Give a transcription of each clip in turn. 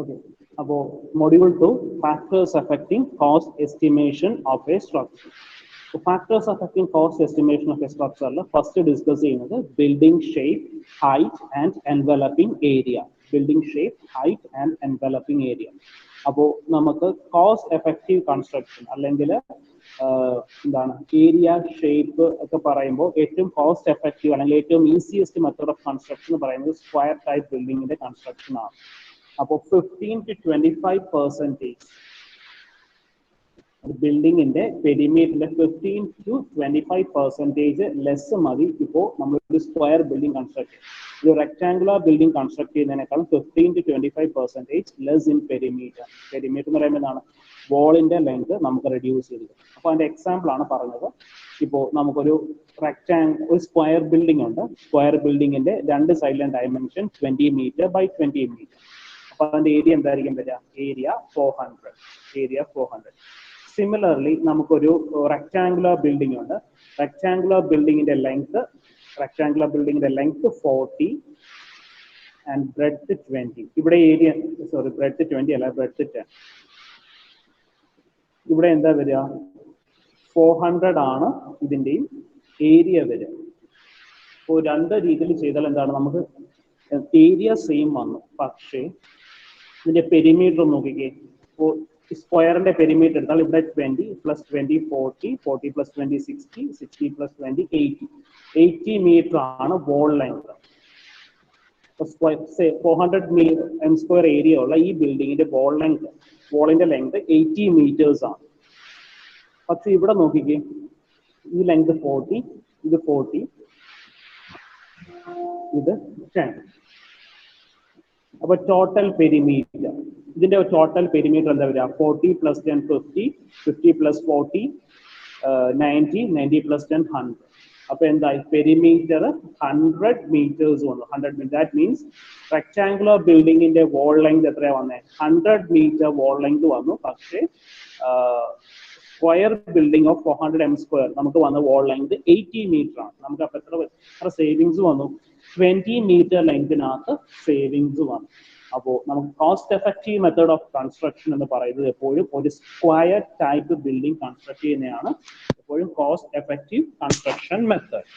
Okay. About module 2, factors affecting cost estimation of a structure. So factors affecting cost estimation of a structure. First discuss building shape, height, and enveloping area. Building shape, height, and enveloping area. About namakku cost effective construction. Allengile area shape ഒക്കെ പറയുമ്പോൾ ഏറ്റവും cost effective അല്ലെങ്കിൽ ഏറ്റവും easiest method of construction എന്ന് പറയുന്നത് square type ബിൽഡിങ്ങിന്റെ construction ആണ്. അപ്പോൾ 15 to 25% ബിൽഡിങ്ങിന്റെ പെരിമീറ്ററിന്റെ 15 to 25% ലെസ് മതി ഇപ്പോൾ നമ്മളൊരു സ്ക്വയർ ബിൽഡിംഗ് കൺസ്ട്രക്ട് ചെയ്യും. ഒരു റെക്ടാങ്കുലർ ബിൽഡിംഗ് കൺസ്ട്രക്ട് ചെയ്യുന്നതിനേക്കാളും 15 to 25% less in perimeter. Perimeter എന്ന് പറയുമ്പോൾ എന്താണ്? വോളിന്റെ ലെങ്ത് നമുക്ക് റെഡ്യൂസ് ചെയ്ത്. അപ്പോൾ അതിന്റെ എക്സാമ്പിൾ ആണ് പറഞ്ഞത്. ഇപ്പോൾ നമുക്കൊരു ഒരു സ്ക്വയർ ബിൽഡിംഗ് ഉണ്ട്. സ്ക്വയർ ബിൽഡിങ്ങിന്റെ രണ്ട് സൈഡിലെ ഡയമെൻഷൻ 20 മീറ്റർ ബൈ 20 മീറ്റർ. അപ്പൊ അതിന്റെ ഏരിയ എന്തായിരിക്കും വരിക? ഏരിയ 400. സിമിലർലി നമുക്കൊരു റെക്ടാങ്കുലർ ബിൽഡിംഗ് ഉണ്ട്. റെക്ടാങ്കുലർ ബിൽഡിങ്ങിന്റെ ലെങ്ത് 40 ആൻഡ് ബ്രെഡ്ത്ത് 20. ഇവിടെ ഏരിയ ബ്രെഡ്ത്ത് 20 അല്ല, ബ്രെഡ്ത്ത് 10. ഇവിടെ എന്താ വരിക? 400 ആണ് ഇതിന്റെയും ഏരിയ വരിക. അപ്പോൾ രണ്ട് രീതിയിൽ ചെയ്താൽ എന്താണ്? നമുക്ക് ഏരിയ സെയിം വന്നു, പക്ഷേ ഇതിന്റെ പെരിമീറ്റർ നോക്കിക്കേ. ഇപ്പോൾ സ്ക്വയറിന്റെ പെരിമീറ്റർ എടുത്താൽ ഇവിടെ 20 + 20 40, 40 + 20 60, 60 + 20 80 മീറ്റർ ആണ് വോൾ ലെങ്ത്. 400 m² ഏരിയ ഉള്ള ഈ ബിൽഡിങ്ങിന്റെ വോളിന്റെ ലെങ്ത് 80 മീറ്റേഴ്സ് ആണ്. പക്ഷെ ഇവിടെ നോക്കിക്കേ, ഈ ലെങ്ത് 40, ഇത് 40, ഇത് 10. അപ്പൊ ടോട്ടൽ പെരിമീറ്റർ, ഇതിന്റെ ടോട്ടൽ പെരിമീറ്റർ എന്താ വരിക? 40 + 10 50, 50 + 40 90, 90 + 10 100. അപ്പൊ എന്തായി? പെരിമീറ്റർ 100 മീറ്റേഴ്സ് വന്നു. 100 മീറ്റർ. ദാറ്റ് മീൻസ് റെക്ടാങ്കുലർ ബിൽഡിങ്ങിന്റെ വോൾ ലെങ്ത് എത്രയാ വന്നേ? 100 മീറ്റർ വോൾ ലെങ്ത് വന്നു. പക്ഷേ സ്ക്വയർ ബിൽഡിംഗ് ഓഫ് 400 m² നമുക്ക് വന്ന വോൾ ലെങ്ത് 80 മീറ്റർ ആണ്. നമുക്ക് അപ്പൊ എത്ര സേവിങ്സ് വന്നു? 20 മീറ്റർ ലെങ്തിനകത്ത് സേവിങ്സ് വന്നു. അപ്പോൾ നമുക്ക് cost effective method of construction എന്ന് പറയുന്നത് എപ്പോഴും ഒരു സ്ക്വയർ ടൈപ്പ് ബിൽഡിംഗ് കൺസ്ട്രക്ട് ചെയ്യുന്നതാണ് എപ്പോഴും cost effective construction method.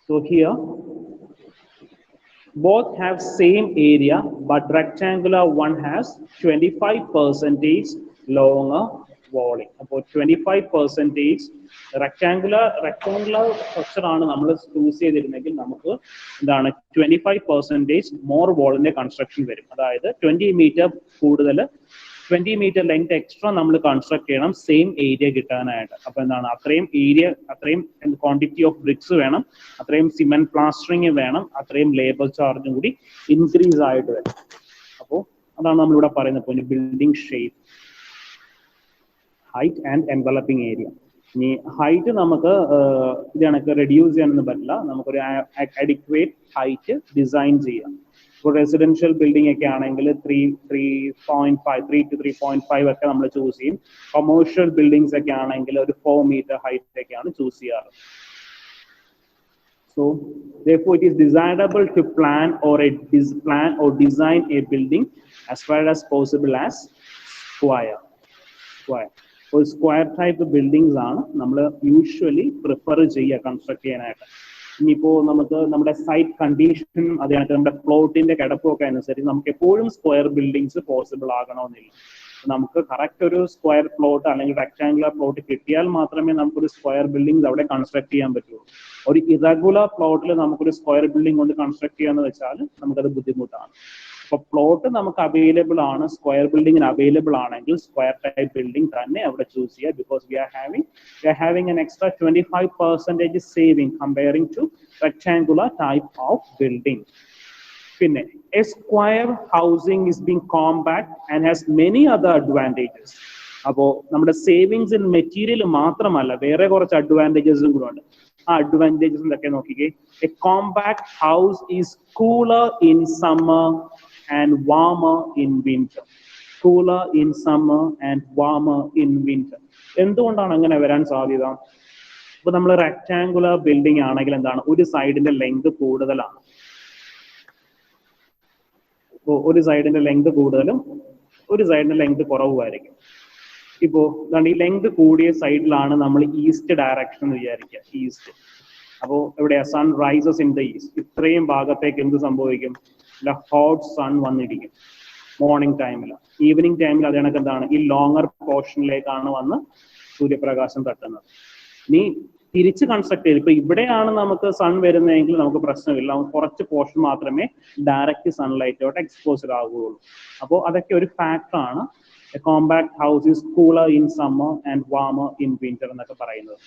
So here both have same area, but rectangular one has 25% longer walling. അപ്പോൾ 25% റെക്ടാങ്കുലർ സ്ട്രക്ചർ ആണ് നമ്മൾ ചൂസ് ചെയ്തിരുന്നെങ്കിൽ നമുക്ക് എന്താണ് 25% മോർ വോളിന്റെ കൺസ്ട്രക്ഷൻ വരും. അതായത് 20 മീറ്റർ കൂടുതൽ, 20 മീറ്റർ ലെങ്ത് എക്സ്ട്രാ നമ്മൾ കൺസ്ട്രക്ട് ചെയ്യണം സെയിം ഏരിയ കിട്ടാനായിട്ട്. അപ്പൊ എന്താണ്? അത്രയും ഏരിയ, അത്രയും ക്വാണ്ടിറ്റി ഓഫ് ബ്രിക്സ് വേണം, അത്രയും സിമെന്റ് പ്ലാസ്റ്ററിങ് വേണം, അത്രയും ലേബർ ചാർജും കൂടി ഇൻക്രീസ് ആയിട്ട് വരും. അപ്പോൾ അതാണ് നമ്മളിവിടെ പറയുന്ന point, building shape, height and enveloping area. ഇനി ഹൈറ്റ് നമുക്ക് ഇത് കണക്ക് റെഡ്യൂസ് ചെയ്യാനൊന്നും പറ്റില്ല. നമുക്കൊരു അഡിക്വേറ്റ് ഹൈറ്റ് ഡിസൈൻ ചെയ്യാം. ഇപ്പോൾ റെസിഡൻഷ്യൽ ബിൽഡിംഗ് ഒക്കെ ആണെങ്കിൽ 3 to 3.5 ഒക്കെ നമ്മൾ ചൂസ് ചെയ്യും. കൊമേഴ്ഷ്യൽ ബിൽഡിംഗ്സ് ഒക്കെ ആണെങ്കിൽ ഒരു 4 മീറ്റർ ഹൈറ്റ് ഒക്കെയാണ് ചൂസ് ചെയ്യാറ്. So therefore it is desirable to plan or design a building as far as possible as square. ഒരു സ്ക്വയർ ടൈപ്പ് ബിൽഡിങ്സ് ആണ് നമ്മൾ യൂഷ്വലി പ്രിഫർ ചെയ്യുക കൺസ്ട്രക്ട് ചെയ്യാനായിട്ട്. ഇനിയിപ്പോൾ നമുക്ക് നമ്മുടെ സൈറ്റ് കണ്ടീഷൻ, അതിനകത്ത് നമ്മുടെ പ്ലോട്ടിന്റെ കിടപ്പും ഒക്കെ അനുസരിച്ച് നമുക്ക് എപ്പോഴും സ്ക്വയർ ബിൽഡിങ്സ് പോസിബിൾ ആകണമെന്നില്ല. നമുക്ക് കറക്റ്റ് ഒരു സ്ക്വയർ പ്ലോട്ട് അല്ലെങ്കിൽ റെക്ടാങ്കുലർ പ്ലോട്ട് കിട്ടിയാൽ മാത്രമേ നമുക്കൊരു സ്ക്വയർ ബിൽഡിംഗ് അവിടെ കൺസ്ട്രക്ട് ചെയ്യാൻ പറ്റുള്ളൂ. ഒരു ഇറഗുലർ പ്ലോട്ടിൽ നമുക്കൊരു സ്ക്വയർ ബിൽഡിംഗ് കൊണ്ട് കൺസ്ട്രക്ട് ചെയ്യാന്ന് വെച്ചാൽ നമുക്കത് ബുദ്ധിമുട്ടാണ്. അപ്പൊ പ്ലോട്ട് നമുക്ക് അവൈലബിൾ ആണ്, സ്ക്വയർ ബിൽഡിംഗിന് അവൈലബിൾ ആണെങ്കിൽ സ്ക്വയർ ടൈപ്പ് ബിൽഡിംഗ് തന്നെ അവിടെ ചൂസ് ചെയ്യുക. Because we are having an extra 25% saving comparing to rectangular type of building. പിന്നെ a square housing is being compact and has many other advantages. അപ്പോൾ നമ്മുടെ savings in material മാത്രമല്ല, വേറെ കുറച്ച് അഡ്വാൻറ്റേജസും കൂടെ ഉണ്ട്. ആ അഡ്വാൻറ്റേജസ് എന്തൊക്കെ നോക്കിക്കേ. A compact house is cooler in summer and warmer in winter. Cooler in summer and warmer in winter. എന്തുകൊണ്ടാണ് അങ്ങനെ വരാൻ സാധ്യത? ഇപ്പൊ നമ്മൾ റെക്ടാങ്കുലർ ബിൽഡിംഗ് ആണെങ്കിൽ എന്താണ്, ഒരു സൈഡിന്റെ ലെങ്ത് കൂടുതലാണ്. ഒരു സൈഡിന്റെ ലെങ്ത് കൂടുതലും ഒരു സൈഡിന്റെ ലെങ്ത് കുറവുമായിരിക്കും. ഇപ്പോ ഈ ലെങ്ത് കൂടിയ സൈഡിലാണ് നമ്മൾ ഈസ്റ്റ് ഡയറക്ഷൻ എന്ന് വിചാരിക്കുക, ഈസ്റ്റ്. അപ്പോൾ എവിടെയാ, sun rises in the east. ഇത്രയും ഭാഗത്തേക്ക് എന്ത് സംഭവിക്കും, ഹോട്ട് സൺ വന്നിരിക്കും മോർണിംഗ് ടൈമിൽ. ഈവനിങ് ടൈമിൽ അത് കണക്ക് എന്താണ്, ഈ ലോങ്ങർ പോർഷനിലേക്കാണ് വന്ന് സൂര്യപ്രകാശം തട്ടുന്നത്. ഇനി തിരിച്ച് കൺസ്ട്രക്ട് ചെയ്ത് ഇപ്പൊ ഇവിടെയാണ് നമുക്ക് സൺ വരുന്നതെങ്കിൽ നമുക്ക് പ്രശ്നമില്ല, കുറച്ച് പോർഷൻ മാത്രമേ ഡയറക്റ്റ് സൺലൈറ്റോട്ട് എക്സ്പോസ്ഡ് ആകുകയുള്ളൂ. അപ്പോൾ അതൊക്കെ ഒരു ഫാക്ടറാണ്. A compact house is cooler in summer and warmer in winter എന്നൊക്കെ പറയുന്നത്.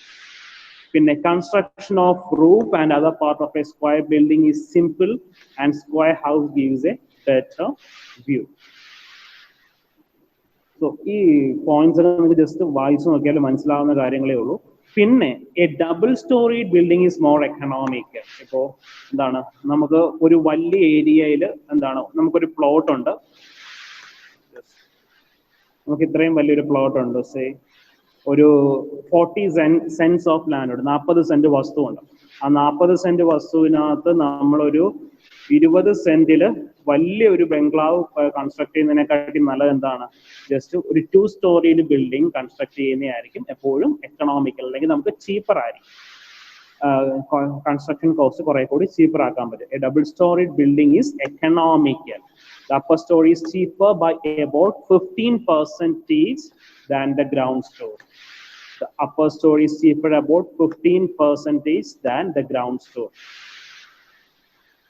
പിന്നെ construction of roof and other part of a square building is simple and square house gives a better view. So ഈ points നമുക്ക് just വായിച്ചു നോക്കിയാൽ മനസ്സിലാവുന്ന കാര്യങ്ങളേ ഉള്ളൂ. പിന്നെ A double story building is more economical. ഇപ്പോ എന്താണ്, നമുക്ക് ഒരു വലിയ ഏരിയയിൽ എന്താണ്, നമുക്കൊരു പ്ലോട്ട് ഉണ്ട്, നമുക്ക് ഇത്രയും വലിയൊരു പ്ലോട്ട് ഉണ്ട്, സേ ഒരു 40 സെന്റ്സ് ഓഫ് ലാൻഡ് ഉണ്ട്, 40 സെന്റ് വസ്തുവുണ്ട്. ആ 40 സെന്റ് വസ്തുവിനകത്ത് നമ്മളൊരു 20 സെന്റില് വലിയൊരു ബംഗ്ലാവ് കൺസ്ട്രക്ട് ചെയ്യുന്നതിനെക്കാട്ടി നല്ലത് എന്താണ്, ജസ്റ്റ് ഒരു 2 സ്റ്റോറിയിൽ ബിൽഡിംഗ് കൺസ്ട്രക്ട് ചെയ്യുന്നതായിരിക്കും എപ്പോഴും എക്കണോമിക്കൽ, അല്ലെങ്കിൽ നമുക്ക് ചീപ്പർ ആയിരിക്കും. കൺസ്ട്രക്ഷൻ കോസ്റ്റ് കുറെ കൂടി ചീപ്പർ ആക്കാൻ പറ്റും. A double story building is economical. The upper story is cheaper by about 15% than the ground story. The upper story is cheaper about 15% than the ground story.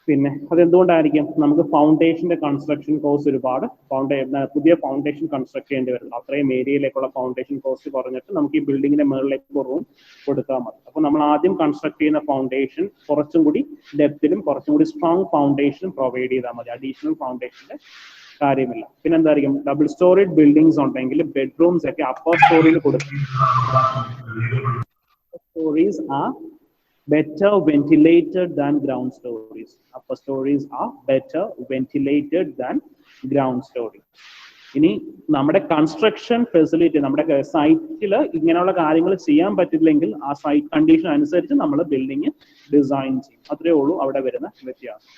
പിന്നെ അതെന്തുകൊണ്ടായിരിക്കും, നമുക്ക് ഫൗണ്ടേഷന്റെ construction cost ഒരുപാട്, പുതിയ foundation construct ചെയ്യേണ്ടി വരുന്നു. അത്രയും ഏരിയയിലേക്കുള്ള foundation cost കുറഞ്ഞിട്ട് നമുക്ക് ഈ ബിൽഡിങ്ങിന്റെ മുകളിലേക്ക് റൂം കൊടുത്താൽ മതി. അപ്പൊ നമ്മൾ ആദ്യം കൺസ്ട്രക്ട് ചെയ്യുന്ന ഫൗണ്ടേഷൻ കുറച്ചും കൂടി ഡെപ്തിലും കുറച്ചും കൂടി സ്ട്രോങ് ഫൗണ്ടേഷനും പ്രൊവൈഡ് ചെയ്താൽ മതി. അഡീഷണൽ ഫൗണ്ടേഷന്റെ കാര്യമില്ല. പിന്നെ എന്തായിരിക്കും, ഡബിൾ സ്റ്റോറേഡ് ബിൽഡിങ്സ് ഉണ്ടെങ്കിൽ ബെഡ്റൂംസ് ഒക്കെ അപ്പർ സ്റ്റോറിയിൽ കൊടുക്കും. Stories are better ventilated than ground stories. Upper stories are better ventilated than ground stories. ഇനി നമ്മുടെ കൺസ്ട്രക്ഷൻ ഫെസിലിറ്റി, നമ്മുടെ സൈറ്റിൽ ഇങ്ങനെയുള്ള കാര്യങ്ങൾ ചെയ്യാൻ പറ്റില്ലെങ്കിൽ ആ സൈറ്റ് കണ്ടീഷൻ അനുസരിച്ച് നമ്മൾ ബിൽഡിംഗ് ഡിസൈൻ ചെയ്യും. അത്രേ ഉള്ളൂ അവിടെ വരുന്ന വ്യത്യാസം.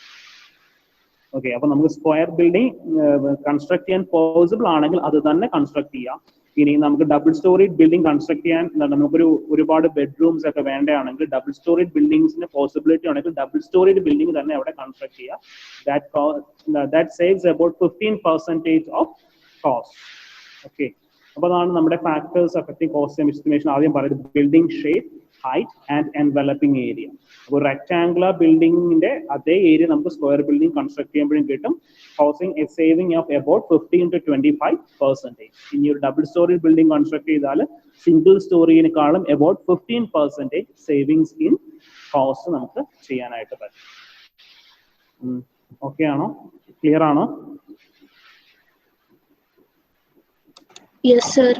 ഓക്കെ, അപ്പൊ നമുക്ക് സ്ക്വയർ ബിൽഡിംഗ് കൺസ്ട്രക്ട് ചെയ്യാൻ പോസിബിൾ ആണെങ്കിൽ അത് തന്നെ കൺസ്ട്രക്ട് ചെയ്യാം. ഇനി നമുക്ക് ഡബിൾ സ്റ്റോറി ബിൽഡിംഗ് കൺസ്ട്രക്ട് ചെയ്യാൻ നമുക്കൊരു ഒരുപാട് ബെഡ്റൂംസ് ഒക്കെ വേണ്ടതാണെങ്കിൽ ഡബിൾ സ്റ്റോറി ബിൽഡിംഗ്സിന് പോസിബിലിറ്റി ഉണ്ടെങ്കിൽ ഡബിൾ സ്റ്റോറി ബിൽഡിംഗ് തന്നെ അവിടെ കൺസ്ട്രക്ട് ചെയ്യാം. That saves about 15% of cost. Okay, അപ്പൊ അതാണ് നമ്മുടെ ഫാക്ടേഴ്സ് അഫക്റ്റിംഗ് കോസ്റ്റ് എസ്റ്റിമേഷൻ. ആദ്യം പറയുന്നത് building shape, height and enveloping area. അപ്പോൾ റെക്ടാങ്കുലർ ബിൽഡിംഗിന്റെ അതേ ഏരിയ നമുക്ക് സ്ക്വയർ ബിൽഡിംഗ് കൺസ്ട്രക്ട് ചെയ്യുമ്പോഴും കിട്ടും, causing a saving of about 15 to 25%. ഇനി ഒരു ഡബിൾ സ്റ്റോറി ബിൽഡിംഗ് കൺസ്ട്രക്ട് ചെയ്താൽ സിംഗിൾ സ്റ്റോറിയെക്കാളും about 15% സേവിങ്സ് ഇൻ കോസ്റ്റ് നമുക്ക് ചെയ്യാനായിട്ട് പറ്റും. ഓക്കെ ആണോ, ക്ലിയർ ആണോ? Yes, sir.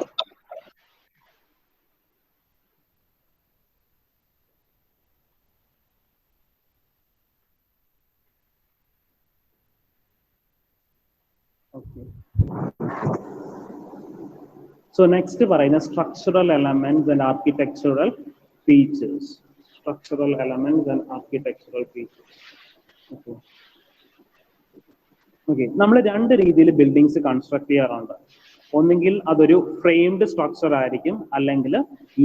Okay. So next പറയുന്ന structural elements and architectural features. Structural elements and architectural features. Okay. Okay. നമ്മൾ രണ്ട് രീതിയിൽ ബിൽഡിങ്സ് കൺസ്ട്രക്ട് ചെയ്യാറുണ്ട്. ഒന്നെങ്കിൽ അതൊരു ഫ്രെയിംഡ് സ്ട്രക്ചർ ആയിരിക്കും, അല്ലെങ്കിൽ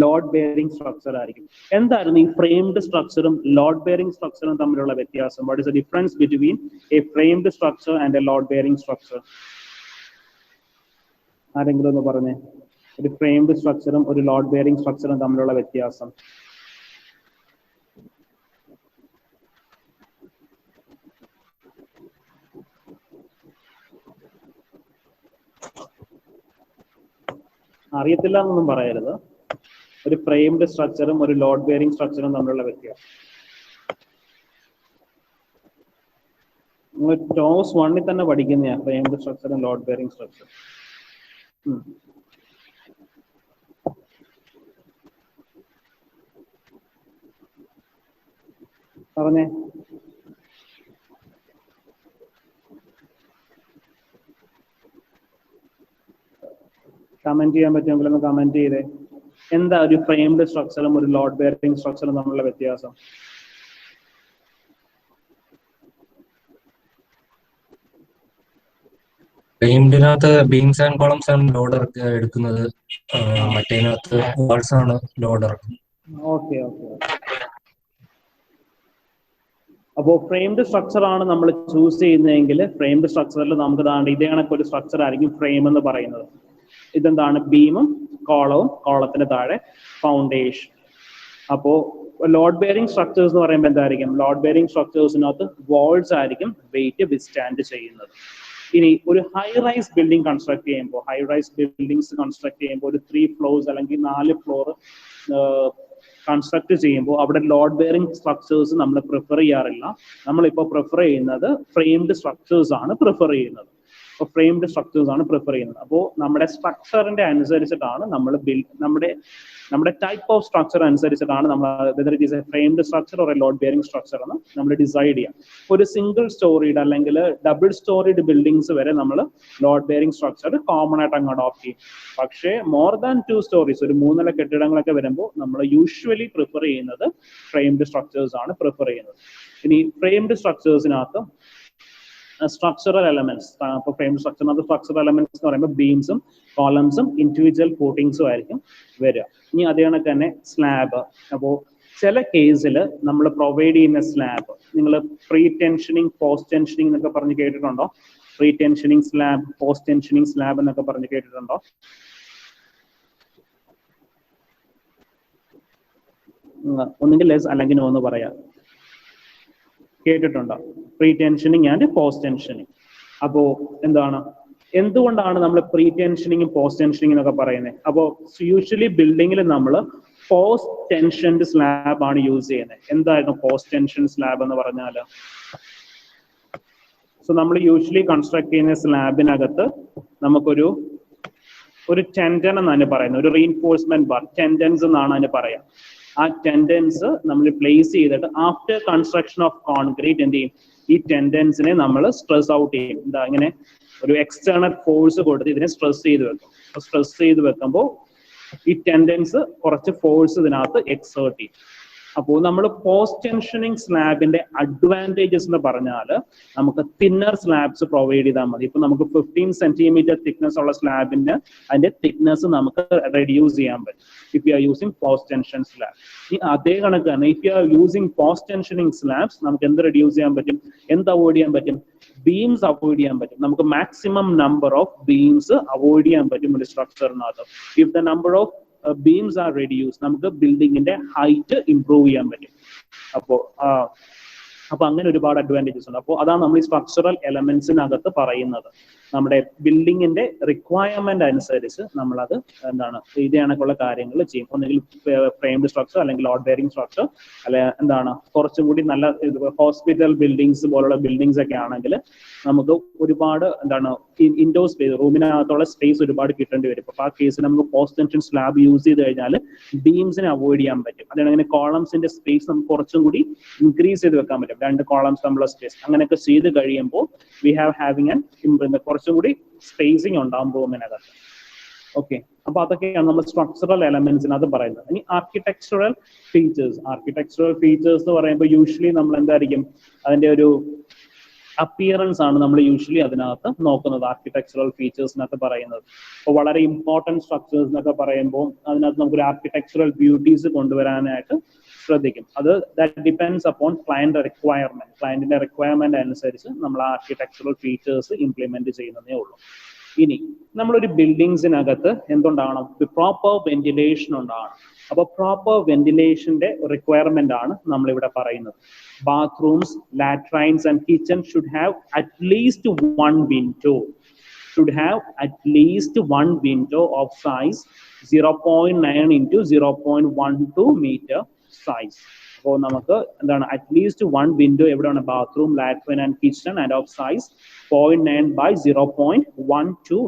ലോഡ് ബെയറിംഗ് സ്ട്രക്ചർ ആയിരിക്കും. എന്തായിരുന്നു ഈ ഫ്രെയിംഡ് സ്ട്രക്ചറും ലോഡ് ബെയറിംഗ് സ്ട്രക്ചറും തമ്മിലുള്ള വ്യത്യാസം? What is the difference between A framed structure and A load bearing structure? ആരെങ്കിലും ഒന്ന് പറഞ്ഞേ, ഒരു ഫ്രെയിംഡ് സ്ട്രക്ചറും ഒരു ലോഡ് ബെയറിംഗ് സ്ട്രക്ചറും തമ്മിലുള്ള വ്യത്യാസം. അറിയത്തില്ല എന്നൊന്നും പറയരുത്. ഒരു ഫ്രെയിംഡ് സ്ട്രക്ചറും ഒരു ലോഡ് ബെയറിംഗ് സ്ട്രക്ചറും തമ്മിലുള്ള വ്യത്യാസം നിങ്ങൾ ടോസ് 1 തന്നെ പഠിക്കുന്നതാ, ഫ്രെയിംഡ് സ്ട്രക്ചറും ലോഡ് ബെയറിംഗ് സ്ട്രക്ചർ. പറഞ്ഞേ. കമന്റ് ചെയ്യാൻ പറ്റുമെങ്കിൽ ഒന്ന് കമന്റ് ചെയ്തേ. എന്താ ഒരു ഫ്രെയിംഡ് സ്ട്രക്ചറും ഒരു ലോഡ് ബെയറിംഗ് സ്ട്രക്ചറും തമ്മിലുള്ള വ്യത്യാസം? ഫ്രെയിംഡിനകത്ത് ബീംസ് ആൻഡ് കോളംസ് ആണ് ലോഡ് എടുക്കുന്നത്, മറ്റേതിനകത്ത് വാൾസ് ആണ് ലോഡ് ഇറക്കുന്നത്. Okay okay. അപ്പോൾ ഫ്രെയിംഡ് സ്ട്രക്ചർ ആണ് നമ്മൾ ചൂസ് ചെയ്യുന്നതെങ്കിൽ ഫ്രെയിംഡ് സ്ട്രക്ചറിൽ നമുക്ക് ഇതേ കണക്ക് ഒരു സ്ട്രക്ചർ ആയിരിക്കും ഫ്രെയിം എന്ന് പറയുന്നത്. ഇതെന്താണ്? ബീമും കോളവും, കോളത്തിന് താഴെ ഫൗണ്ടേഷൻ. അപ്പോൾ ലോഡ് ബെയറിംഗ് സ്ട്രക്ചേഴ്സ് എന്ന് പറയുമ്പോൾ എന്തായിരിക്കും? ലോഡ് ബെയറിംഗ് സ്ട്രക്ചേഴ്സിനകത്ത് വാൾസ് ആയിരിക്കും വെയിറ്റ് വിത്ത്സ്റ്റാൻഡ് ചെയ്യുന്നത്. ഇനി ഒരു ഹൈ റൈസ് ബിൽഡിംഗ് കൺസ്ട്രക്ട് ചെയ്യുമ്പോൾ, ഹൈ റൈസ് ബിൽഡിംഗ്സ് കൺസ്ട്രക്ട് ചെയ്യുമ്പോൾ ഒരു 3 floors അല്ലെങ്കിൽ 4 floor കൺസ്ട്രക്ട് ചെയ്യുമ്പോൾ അവിടെ ലോഡ് ബെയറിംഗ് സ്ട്രക്ചേഴ്സ് നമ്മൾ പ്രിഫർ ചെയ്യാറില്ല. നമ്മളിപ്പോൾ പ്രിഫർ ചെയ്യുന്നത് ഫ്രെയിംഡ് സ്ട്രക്ചേഴ്സ് ആണ് പ്രിഫർ ചെയ്യുന്നത്. അപ്പോൾ ഫ്രെയിംഡ് സ്ട്രക്ചേഴ്സ് ആണ് പ്രിഫർ ചെയ്യുന്നത്. അപ്പോൾ നമ്മുടെ സ്ട്രക്ചറിന്റെ അനുസരിച്ചിട്ടാണ് നമ്മൾ നമ്മുടെ ടൈപ്പ് ഓഫ് സ്ട്രക്ചർ അനുസരിച്ചിട്ടാണ് നമ്മൾ whether it is A framed structure or A load bearing structure എന്ന് നമ്മൾ ഡിസൈഡ് ചെയ്യാം. ഒരു സിംഗിൾ സ്റ്റോറീഡ് അല്ലെങ്കിൽ ഡബിൾ സ്റ്റോറീഡ് ബിൽഡിങ്സ് വരെ നമ്മൾ ലോഡ് ബെയറിംഗ് സ്ട്രക്ചർ കോമൺ ആയിട്ട് അങ്ങ് അഡോപ്റ്റ് ചെയ്യും. പക്ഷേ മോർ ദാൻ 2 stories, ഒരു 3 നില കെട്ടിടങ്ങളൊക്കെ വരുമ്പോൾ നമ്മൾ യൂഷ്വലി പ്രിഫർ ചെയ്യുന്നത് ഫ്രെയിംഡ് സ്ട്രക്ചേഴ്സ് ആണ് പ്രിഫർ ചെയ്യുന്നത്. ഇനി ഫ്രെയിംഡ് സ്ട്രക്ചേഴ്സിനകത്ത് സ്ട്രക്ചറൽ എലമെന്റ്സ്, ഇപ്പോൾ ഫ്രെയിംഡ് സ്ട്രക്ചറിനകത്ത് സ്ട്രക്ചറൽ എലമെന്റ്സ് എന്ന് പറയുമ്പോൾ ബീംസും കോളംസും ഇൻഡിവിജ്വൽ ഫൂട്ടിങ്സും ആയിരിക്കും വരിക. ഇനി അതേ കണക്ക് തന്നെ സ്ലാബ്. അപ്പോൾ ചില കേസിൽ നമ്മൾ പ്രൊവൈഡ് ചെയ്യുന്ന സ്ലാബ്, നിങ്ങൾ പ്രീ ടെൻഷനിങ് പോസ്റ്റ് ടെൻഷനിങ് എന്നൊക്കെ പറഞ്ഞ് കേട്ടിട്ടുണ്ടോ? പ്രീ ടെൻഷനിങ് സ്ലാബ്, പോസ്റ്റ് ടെൻഷനിങ് സ്ലാബ് എന്നൊക്കെ പറഞ്ഞ് കേട്ടിട്ടുണ്ടോ? ഒന്നുകിൽ ലെസ് അല്ലെങ്കിൽ നോ എന്ന് പറയാം. കേട്ടിട്ടുണ്ടോ? Pre tensioning and post tensioning. അപ്പോൾ എന്തുകൊണ്ടാണ് നമ്മൾ പ്രീ ടെൻഷനിങ്ങും പോസ്റ്റ് ടെൻഷനിങ് എന്നൊക്കെ പറയുന്നത്? അപ്പോൾ യൂഷ്വലി ബിൽഡിങ്ങിൽ നമ്മൾ പോസ്റ്റ് ടെൻഷൻഡ് സ്ലാബ് ആണ് യൂസ് ചെയ്യുന്നത്. എന്തായിരുന്നു പോസ്റ്റ് ടെൻഷൻ സ്ലാബ് എന്ന് പറഞ്ഞാൽ? സോ നമ്മൾ യൂഷ്വലി കൺസ്ട്രക്ട് ചെയ്യുന്ന സ്ലാബിനകത്ത് നമുക്കൊരു ടെൻഡൻ എന്നാണ് പറയുന്നത്, ഒരു റീഇൻഫോഴ്സ്മെന്റ് ബാർ, ടെൻഡൻസ് എന്നാണ് അതിന് പറയാം. ആ ടെൻഡൻസ് നമ്മൾ പ്ലേസ് ചെയ്തിട്ട് ആഫ്റ്റർ കൺസ്ട്രക്ഷൻ ഓഫ് കോൺക്രീറ്റ് എന്ത് ചെയ്യും? ഈ ടെൻഡൻസിനെ നമ്മൾ സ്ട്രെസ് ഔട്ട് ചെയ്യും. ഇങ്ങനെ ഒരു എക്സ്റ്റേണൽ ഫോഴ്സ് കൊടുത്ത് ഇതിനെ സ്ട്രെസ് ചെയ്ത് വെക്കും. സ്ട്രെസ് ചെയ്ത് വെക്കുമ്പോൾ ഈ ടെൻഡൻസ് കുറച്ച് ഫോഴ്സ് ഇതിനകത്ത് എക്സേർട്ട് ചെയ്യും. അപ്പോൾ നമ്മൾ പോസ്റ്റ് ടെൻഷനിങ് സ്ലാബിന്റെ അഡ്വാൻറ്റേജസ് എന്ന് പറഞ്ഞാൽ നമുക്ക് തിന്നർ സ്ലാബ്സ് പ്രൊവൈഡ് ചെയ്താൽ മതി. ഇപ്പൊ നമുക്ക് 15 centimeter തിക്നെസ് ഉള്ള സ്ലാബിന്റെ അതിന്റെ തിക്നെസ് നമുക്ക് റെഡ്യൂസ് ചെയ്യാൻ പറ്റും if you are using post tension slab. ഈ അതേ കണക്ക് തന്നെ if you are using post tensioning slabs നമുക്ക് എന്ത് റെഡ്യൂസ് ചെയ്യാൻ പറ്റും? എന്ത് അവോയ്ഡ് ചെയ്യാൻ പറ്റും? ബീംസ് അവോയ്ഡ് ചെയ്യാൻ പറ്റും. നമുക്ക് maximum number of beams avoid ചെയ്യാൻ പറ്റും ഒരു സ്ട്രക്ചറിനകത്ത്. If the number of beams are reduced, നമുക്ക് ബിൽഡിങ്ങിന്റെ ഹൈറ്റ് ഇംപ്രൂവ് ചെയ്യാൻ പറ്റും. അപ്പൊ അങ്ങനെ ഒരുപാട് അഡ്വാൻറ്റേജസ് ഉണ്ട്. അപ്പോൾ അതാണ് നമ്മൾ ഈ സ്ട്രക്ചറൽ എലമെന്റ്സിനകത്ത് പറയുന്നത്. നമ്മുടെ ബിൽഡിങ്ങിന്റെ റിക്വയർമെന്റ് അനുസരിച്ച് നമ്മളത് ഇതേ കണക്കുള്ള കാര്യങ്ങൾ ചെയ്യും. ഒന്നുകിൽ ഫ്രെയിംഡ് സ്ട്രക്ചർ അല്ലെങ്കിൽ ലോഡ് ബെയറിംഗ് സ്ട്രക്ചർ, അല്ലെ കുറച്ചും കൂടി നല്ല ഹോസ്പിറ്റൽ ബിൽഡിങ്സ് പോലുള്ള ബിൽഡിങ്സ് ഒക്കെ ആണെങ്കിൽ നമുക്ക് ഒരുപാട് ഇൻഡോർ സ്പേസ്, റൂമിനകത്തുള്ള സ്പേസ് ഒരുപാട് കിട്ടേണ്ടി വരും. അപ്പൊ ആ കേസിൽ നമുക്ക് പോസ്റ്റ് ടെൻഷൻ സ്ലാബ് യൂസ് ചെയ്ത് കഴിഞ്ഞാൽ ബീംസിനെ അവോയ്ഡ് ചെയ്യാൻ പറ്റും. അതാണെങ്കിൽ കോളംസിന്റെ സ്പേസ് നമുക്ക് കുറച്ചും കൂടി ഇൻക്രീസ് ചെയ്ത് വെക്കാൻ പറ്റും. 2 columns തമ്മിലുള്ള സ്പേസ് അങ്ങനെയൊക്കെ ചെയ്ത് കഴിയുമ്പോൾ വി ഹാവ് ഹാവിങ് കുറച്ചും കൂടി സ്പേസിങ് ഉണ്ടാകും റൂമിനകത്ത്. ഓക്കെ, അപ്പൊ അതൊക്കെയാണ് നമ്മൾ സ്ട്രക്ചറൽ എലമെന്റ്സിനകത്ത് പറയുന്നത്. ഇനി ആർക്കിടെക്ചറൽ ഫീച്ചേഴ്സ്. ആർക്കിടെക്ചറൽ ഫീച്ചേഴ്സ് എന്ന് പറയുമ്പോൾ യൂഷ്വലി നമ്മൾ എന്തായിരിക്കും? അതിന്റെ ഒരു അപ്പിയറൻസ് ആണ് നമ്മൾ യൂഷ്വലി അതിനകത്ത് നോക്കുന്നത്, ആർക്കിടെക്ചറൽ ഫീച്ചേഴ്സിനകത്ത് പറയുന്നത്. അപ്പോൾ വളരെ ഇമ്പോർട്ടൻറ്റ് സ്ട്രക്ചേഴ്സ് എന്നൊക്കെ പറയുമ്പോൾ അതിനകത്ത് നമുക്കൊരു ആർക്കിടെക്ചറൽ ബ്യൂട്ടീസ് കൊണ്ടുവരാനായിട്ട് ശ്രദ്ധിക്കും. അത് that depends upon client requirement. ക്ലയന്റിന്റെ റിക്വയർമെന്റ് അനുസരിച്ച് നമ്മൾ ആർക്കിടെക്ചറൽ ഫീച്ചേഴ്സ് ഇംപ്ലിമെന്റ് ചെയ്യുന്നതേ ഉള്ളൂ. ഇനി നമ്മളൊരു ബിൽഡിങ്സിനകത്ത് എന്തുണ്ടാകണം? പ്രോപ്പർ വെന്റിലേഷൻ ഉണ്ടാകണം. അപ്പോൾ പ്രോപ്പർ വെന്റിലേഷന്റെ റിക്വയർമെന്റ് ആണ് നമ്മൾ ഇവിടെ പറയുന്നത്. Bathrooms, latrines and kitchen should have at least 1 window. Should have at least 1 window of size 0.9 into 0.12 meter size. അപ്പോൾ നമുക്ക് അറ്റ്ലീസ്റ്റ് 1 window എവിടെയാണ്? Bathroom, latrine and kitchen, and of size 0.9 by 0.12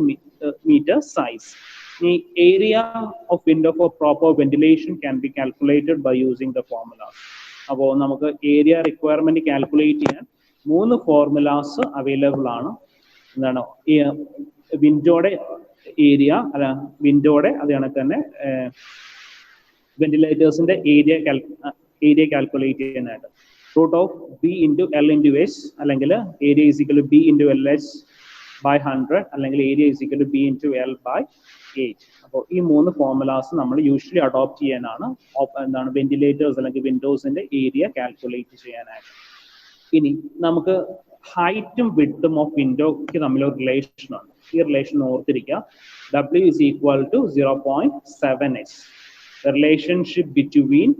meter size. The area of window for proper ventilation can be calculated by using the formulas. അപ്പോൾ നമുക്ക് area requirement calculate ചെയ്യാൻ 3 formulas available ആണ്. ഈ വിൻഡോയുടെ area, വിൻഡോയുടെ അത് കണക്ക് തന്നെ വെന്റിലേറ്റേഴ്സിന്റെ ഏരിയ കാൽക്കുലേറ്റ് ചെയ്യാനായിട്ട്. Root of B into L into H അല്ലെങ്കിൽ area is equal to B into L H by 100 അല്ലെങ്കിൽ area is equal to B into L by 8. അപ്പോൾ ഈ 3 ഫോർമുലാസ് നമ്മൾ യൂഷ്വലി അഡോപ്റ്റ് ചെയ്യാനാണ് എന്താണ് വെന്റിലേറ്റേഴ്സ് അല്ലെങ്കിൽ വിൻഡോസിന്റെ ഏരിയ കാൽക്കുലേറ്റ് ചെയ്യാനായിട്ട്. ഇനി നമുക്ക് ഹൈറ്റും വിഡ്ത്തും ഓഫ് വിൻഡോയ്ക്ക് തമ്മിൽ ഒരു റിലേഷൻ ഉണ്ട്. ഈ റിലേഷൻ ഓർത്തിരിക്കുക. W is equal to 0.7h. The relationship between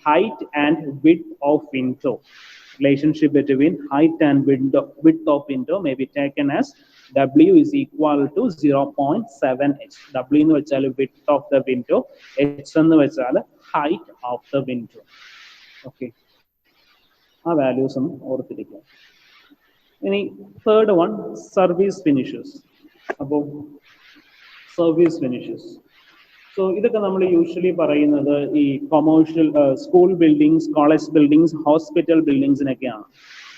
height and width of window. Relationship between height and width of window may be taken as W is equal to 0.7h. W എന്ന് വെച്ചാൽ width of the window, h എന്ന് വെച്ചാൽ height of the window. Okay. ആ values ഒന്ന് ഓർത്തിരിക്കുക. ഇനി third one service finishes. അപ്പോൾ service finishes, so ഇതൊക്കെ നമ്മൾ യൂഷ്വലി പറയുന്നത് ഈ commercial school buildings, college buildings, hospital ബിൽഡിങ്സിനൊക്കെയാണ്.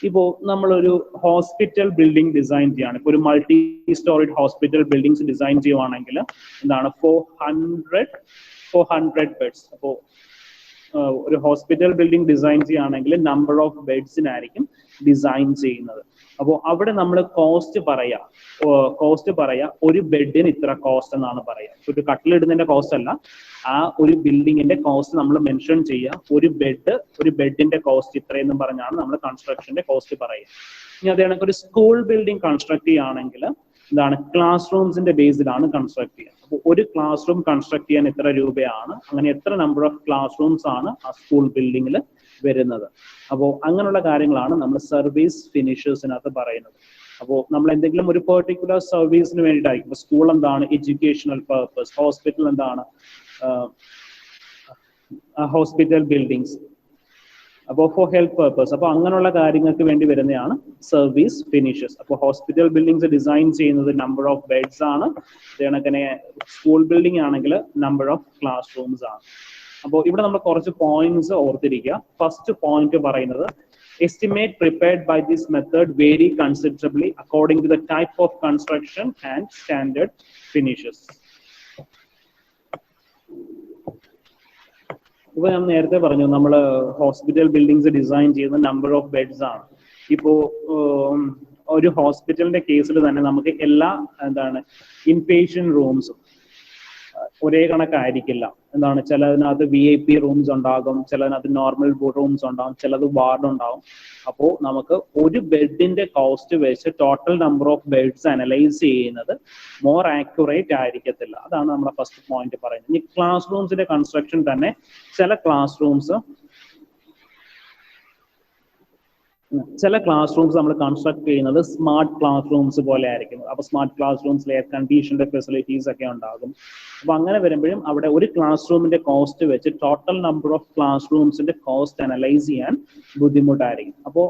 ഇപ്പോൾ നമ്മളൊരു ഹോസ്പിറ്റൽ ബിൽഡിംഗ് ഡിസൈൻ ചെയ്യുകയാണ്, ഇപ്പോൾ ഒരു multi storied hospital buildings design ചെയ്യുവാണെങ്കിൽ എന്താണ് 400 ബെഡ്സ്. അപ്പോൾ ഒരു ഹോസ്പിറ്റൽ ബിൽഡിംഗ് ഡിസൈൻ ചെയ്യുകയാണെങ്കിൽ നമ്പർ ഓഫ് ബെഡ്സിനായിരിക്കും ഡിസൈൻ ചെയ്യുന്നത്. അപ്പോൾ അവിടെ നമ്മൾ കോസ്റ്റ് പറയാ ഒരു ബെഡിന് ഇത്ര കോസ്റ്റ് എന്നാണ് പറയുക. ഒരു കട്ടിലിടുന്നതിന്റെ കോസ്റ്റ് അല്ല, ആ ഒരു ബിൽഡിങ്ങിന്റെ കോസ്റ്റ് നമ്മൾ മെൻഷൻ ചെയ്യുക. ഒരു ബെഡിന്റെ കോസ്റ്റ് ഇത്രയെന്നും പറഞ്ഞാണ് നമ്മൾ കൺസ്ട്രക്ഷന്റെ കോസ്റ്റ് പറയുക. ഇനി അതേ കണക്ക് ഒരു സ്കൂൾ ബിൽഡിംഗ് കൺസ്ട്രക്ട് ചെയ്യുകയാണെങ്കിൽ എന്താണ് ക്ലാസ് റൂംസിന്റെ ബേസിലാണ് കൺസ്ട്രക്ട് ചെയ്യുക. അപ്പോൾ ഒരു ക്ലാസ് റൂം കൺസ്ട്രക്ട് ചെയ്യാൻ എത്ര രൂപയാണ്, അങ്ങനെ എത്ര നമ്പർ ഓഫ് ക്ലാസ് റൂംസ് ആണ് ആ സ്കൂൾ ബിൽഡിങ്ങിൽ വരുന്നത്. അപ്പോൾ അങ്ങനെയുള്ള കാര്യങ്ങളാണ് നമ്മൾ സർവീസ് ഫിനിഷേഴ്സിനകത്ത് പറയുന്നത്. അപ്പോൾ നമ്മൾ എന്തെങ്കിലും ഒരു പെർട്ടിക്കുലർ സർവീസിന് വേണ്ടിയിട്ടായിരിക്കും. ഇപ്പോൾ സ്കൂൾ എന്താണ് എഡ്യൂക്കേഷണൽ പർപ്പസ്, ഹോസ്പിറ്റൽ എന്താണ് ഹോസ്പിറ്റൽ ബിൽഡിങ്സ്, അപ്പോൾ ഫോർ ഹെൽത്ത് പർപ്പസ്. അപ്പോൾ അങ്ങനെയുള്ള കാര്യങ്ങൾക്ക് വേണ്ടി വരുന്നതാണ് സർവീസ് ഫിനിഷസ്. അപ്പോൾ ഹോസ്പിറ്റൽ ബിൽഡിങ്സ് ഡിസൈൻ ചെയ്യുന്നത് നമ്പർ ഓഫ് ബെഡ്സ് ആണ്. അതേകണക്കിനെ സ്കൂൾ ബിൽഡിംഗ് ആണെങ്കിൽ നമ്പർ ഓഫ് ക്ലാസ് റൂംസ് ആണ്. അപ്പോൾ ഇവിടെ നമ്മൾ കുറച്ച് പോയിന്റ്സ് ഓർത്തിരിക്കുക. ഫസ്റ്റ് പോയിന്റ് പറയുന്നത് estimate prepared by this method vary considerably according to the type of construction and standard finishes. ഇപ്പോൾ ഞാൻ നേരത്തെ പറഞ്ഞു നമ്മൾ ഹോസ്പിറ്റൽ ബിൽഡിങ്സ് ഡിസൈൻ ചെയ്യുന്ന നമ്പർ ഓഫ് ബെഡ്സ് ആണ്. ഇപ്പോൾ ഒരു ഹോസ്പിറ്റലിന്റെ കേസിൽ തന്നെ നമുക്ക് എല്ലാ ഇൻപേഷ്യൻ റൂംസും ഒരേ കണക്കായിരിക്കില്ല. ചിലതിനകത്ത് VIP റൂംസ് ഉണ്ടാകും, ചിലതിനകത്ത് നോർമൽ റൂംസ് ഉണ്ടാകും, ചിലത് വാർഡ് ഉണ്ടാകും. അപ്പോൾ നമുക്ക് ഒരു ബെഡിന്റെ കോസ്റ്റ് വെച്ച് total number of beds analyse ചെയ്യുന്നത് മോർ ആക്യുറേറ്റ് ആയിരിക്കത്തില്ല. അതാണ് നമ്മുടെ ഫസ്റ്റ് പോയിന്റ് പറയുന്നത്. ഇനി ക്ലാസ് റൂംസിന്റെ കൺസ്ട്രക്ഷൻ തന്നെ ചില ക്ലാസ് റൂംസ് നമ്മൾ കൺസ്ട്രക്ട് ചെയ്യുന്നത് സ്മാർട്ട് ക്ലാസ് റൂംസ് പോലെ ആയിരിക്കും. അപ്പോൾ സ്മാർട്ട് ക്ലാസ് റൂംസിൽ എയർ കണ്ടീഷൻഡ് ഫെസിലിറ്റീസ് ഒക്കെ ഉണ്ടാകും. അപ്പോൾ അങ്ങനെ വരുമ്പോഴും അവിടെ ഒരു ക്ലാസ് റൂമിന്റെ കോസ്റ്റ് വെച്ച് ടോട്ടൽ നമ്പർ ഓഫ് ക്ലാസ് റൂംസിന്റെ കോസ്റ്റ് അനലൈസ് ചെയ്യാൻ ബുദ്ധിമുട്ടായിരിക്കും. അപ്പോൾ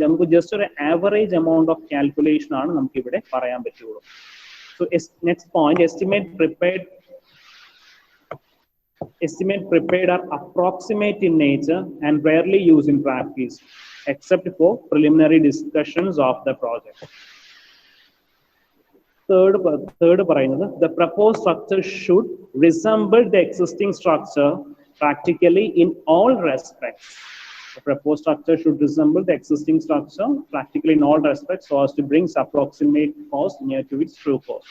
നമുക്ക് ജസ്റ്റ് ഒരു ആവറേജ് എമൗണ്ട് ഓഫ് കാൽക്കുലേഷൻ ആണ് നമുക്ക് ഇവിടെ പറയാൻ പറ്റുള്ളൂ. So next point estimate prepared are approximate in nature and rarely used in practice except for preliminary discussions of the project. Third പറയുന്നത് the proposed structure should resemble the existing structure practically in all respects. The proposed structure should resemble the existing structure practically in all respects so as to bring approximate cost near to its true cost.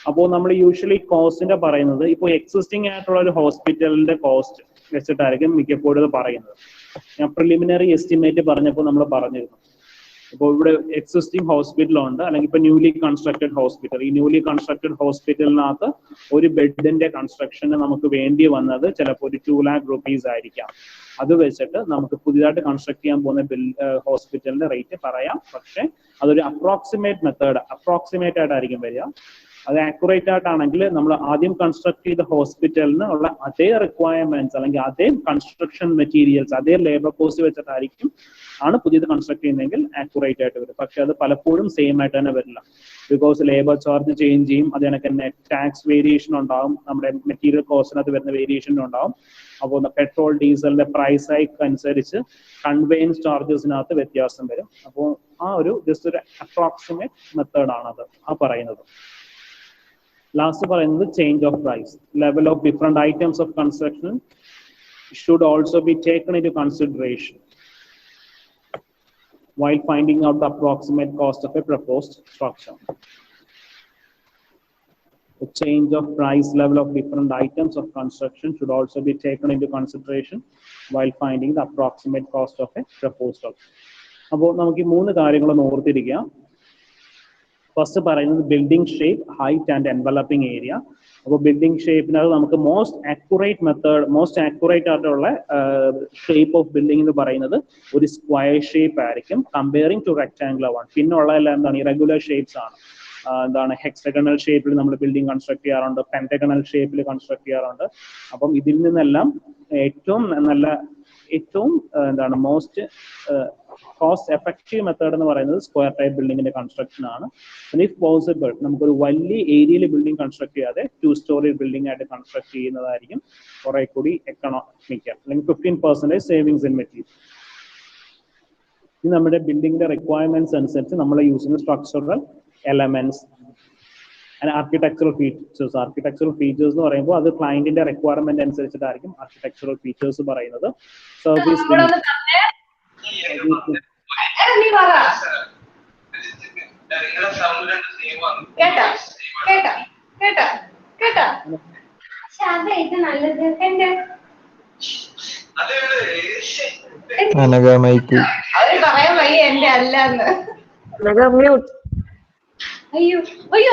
അപ്പോൾ നമ്മൾ usually കോസ്റ്റിന്റെ പറയുന്നത് ഇപ്പോൾ existing ആയിട്ടുള്ള ഒരു ഹോസ്പിറ്റലിന്റെ cost വെച്ചിട്ടായിരിക്കും മിക്കപ്പോഴും പറയുന്നത്. ഞാൻ പ്രിലിമിനറി എസ്റ്റിമേറ്റ് പറഞ്ഞപ്പോൾ നമ്മൾ പറഞ്ഞിരുന്നു. ഇപ്പോൾ ഇവിടെ എക്സിസ്റ്റിംഗ് ഹോസ്പിറ്റലുണ്ട്, അല്ലെങ്കിൽ ഇപ്പൊ ന്യൂലി കൺസ്ട്രക്റ്റഡ് ഹോസ്പിറ്റൽ. ഈ ന്യൂലി കൺസ്ട്രക്റ്റഡ് ഹോസ്പിറ്റലിനകത്ത് ഒരു ബെഡിന്റെ കൺസ്ട്രക്ഷന് നമുക്ക് വേണ്ടി വന്നത് ചിലപ്പോൾ ഒരു 2 lakh rupees ആയിരിക്കാം. അത് വെച്ചിട്ട് നമുക്ക് പുതിയതായിട്ട് കൺസ്ട്രക്ട് ചെയ്യാൻ പോകുന്ന ഹോസ്പിറ്റലിന്റെ റേറ്റ് പറയാം. പക്ഷെ അതൊരു അപ്രോക്സിമേറ്റ് ആയിട്ടായിരിക്കും വരിക. അത് ആക്യുറേറ്റ് ആയിട്ടാണെങ്കിൽ നമ്മൾ ആദ്യം കൺസ്ട്രക്ട് ചെയ്ത ഹോസ്പിറ്റലിന് ഉള്ള അതേ റിക്വയർമെന്റ്സ് അല്ലെങ്കിൽ അതേ കൺസ്ട്രക്ഷൻ മെറ്റീരിയൽസ്, അതേ ലേബർ കോസ്റ്റ് വെച്ചിട്ടായിരിക്കും പുതിയത് കൺസ്ട്രക്ട് ചെയ്യുന്നതെങ്കിൽ ആക്യുറേറ്റ് ആയിട്ട് വരും. പക്ഷെ അത് പലപ്പോഴും സെയിം ആയിട്ട് തന്നെ വരില്ല. ബിക്കോസ് ലേബർ ചാർജ് ചേഞ്ച് ചെയ്യും, അത് കണക്ക് തന്നെ ടാക്സ് വേരിയേഷൻ ഉണ്ടാവും, നമ്മുടെ മെറ്റീരിയൽ കോസ്റ്റിനകത്ത് വരുന്ന വേരിയേഷൻ ഉണ്ടാവും. അപ്പോൾ പെട്രോൾ ഡീസലിന്റെ പ്രൈസ് ഹൈക്ക് അനുസരിച്ച് കൺവെയൻസ് ചാർജസിനകത്ത് വ്യത്യാസം വരും. അപ്പോൾ ഒരു ജസ്റ്റ് ഒരു അപ്രോക്സിമേറ്റ് മെത്തേഡ് ആണത് പറയുന്നത്. ലാസ്റ്റ് പറയുന്നത് change of price, level of different items of construction should also be taken into consideration while finding out the approximate cost of a proposed structure. The change of price level of different items of construction should also be taken into consideration while finding the approximate cost of a proposed structure. അപ്പോൾ നമുക്ക് ഈ 3 കാര്യങ്ങളൊന്ന് ഓർത്തിരിക്കുക. First പറയുന്നത് building shape, height and enveloping area. അപ്പോൾ building ഷേപ്പിനകത്ത് നമുക്ക് most accurate ആയിട്ടുള്ള ഷേപ്പ് ഓഫ് ബിൽഡിംഗ് എന്ന് പറയുന്നത് ഒരു സ്ക്വയർ ഷേപ്പ് ആയിരിക്കും കമ്പയറിംഗ് ടു റെക്ടാംഗുലർ വൺ. പിന്നെ ഉള്ളതെല്ലാം എന്താണ്, ഇറഗുലർ ഷേപ്സ് ആണ്. എന്താണ്, ഹെക്സഗണൽ ഷേപ്പിൽ നമ്മൾ ബിൽഡിംഗ് കൺസ്ട്രക്ട് ചെയ്യാറുണ്ട്, പെന്റഗണൽ ഷേപ്പിൽ കൺസ്ട്രക്ട് ചെയ്യാറുണ്ട്. അപ്പം ഇതിൽ നിന്നെല്ലാം ഏറ്റവും എന്താണ് മോസ്റ്റ് കോസ്റ്റ് എഫക്റ്റീവ് മെത്തേഡ് എന്ന് പറയുന്നത് സ്ക്വയർ ടൈപ്പ് ബിൽഡിങ്ങിന്റെ കൺസ്ട്രക്ഷൻ ആണ്. ഇഫ് പോസിബിൾ നമുക്കൊരു വലിയ ഏരിയയിൽ ബിൽഡിംഗ് കൺസ്ട്രക്ട് ചെയ്യാതെ 2 സ്റ്റോറി ബിൽഡിംഗ് ആയിട്ട് കൺസ്ട്രക്ട് ചെയ്യുന്നതായിരിക്കും കുറെ കൂടി എക്കണോമിക്കൽ, അല്ലെങ്കിൽ 15% സേവിങ്സ് ഇൻ മെറ്റീരിയൽ. ഇത് നമ്മുടെ ബിൽഡിങ്ങിന്റെ റിക്വയർമെന്റ്സ് അനുസരിച്ച് നമ്മൾ യൂസ് ചെയ്യുന്ന structural elements and architectural features. Architectural features എന്ന് പറയുമ്പോൾ അത് ക്ലയന്റിന്റെ റിക്വയർമെന്റ് അനുസരിച്ചിട്ടായിരിക്കും ആർക്കിടെക്ചറൽ ഫീച്ചേഴ്സ് പറയുന്നത്. സർവീസ് പറയാൻ വയ്യ എന്റെ അല്ലാന്ന്. അയ്യോ അയ്യോ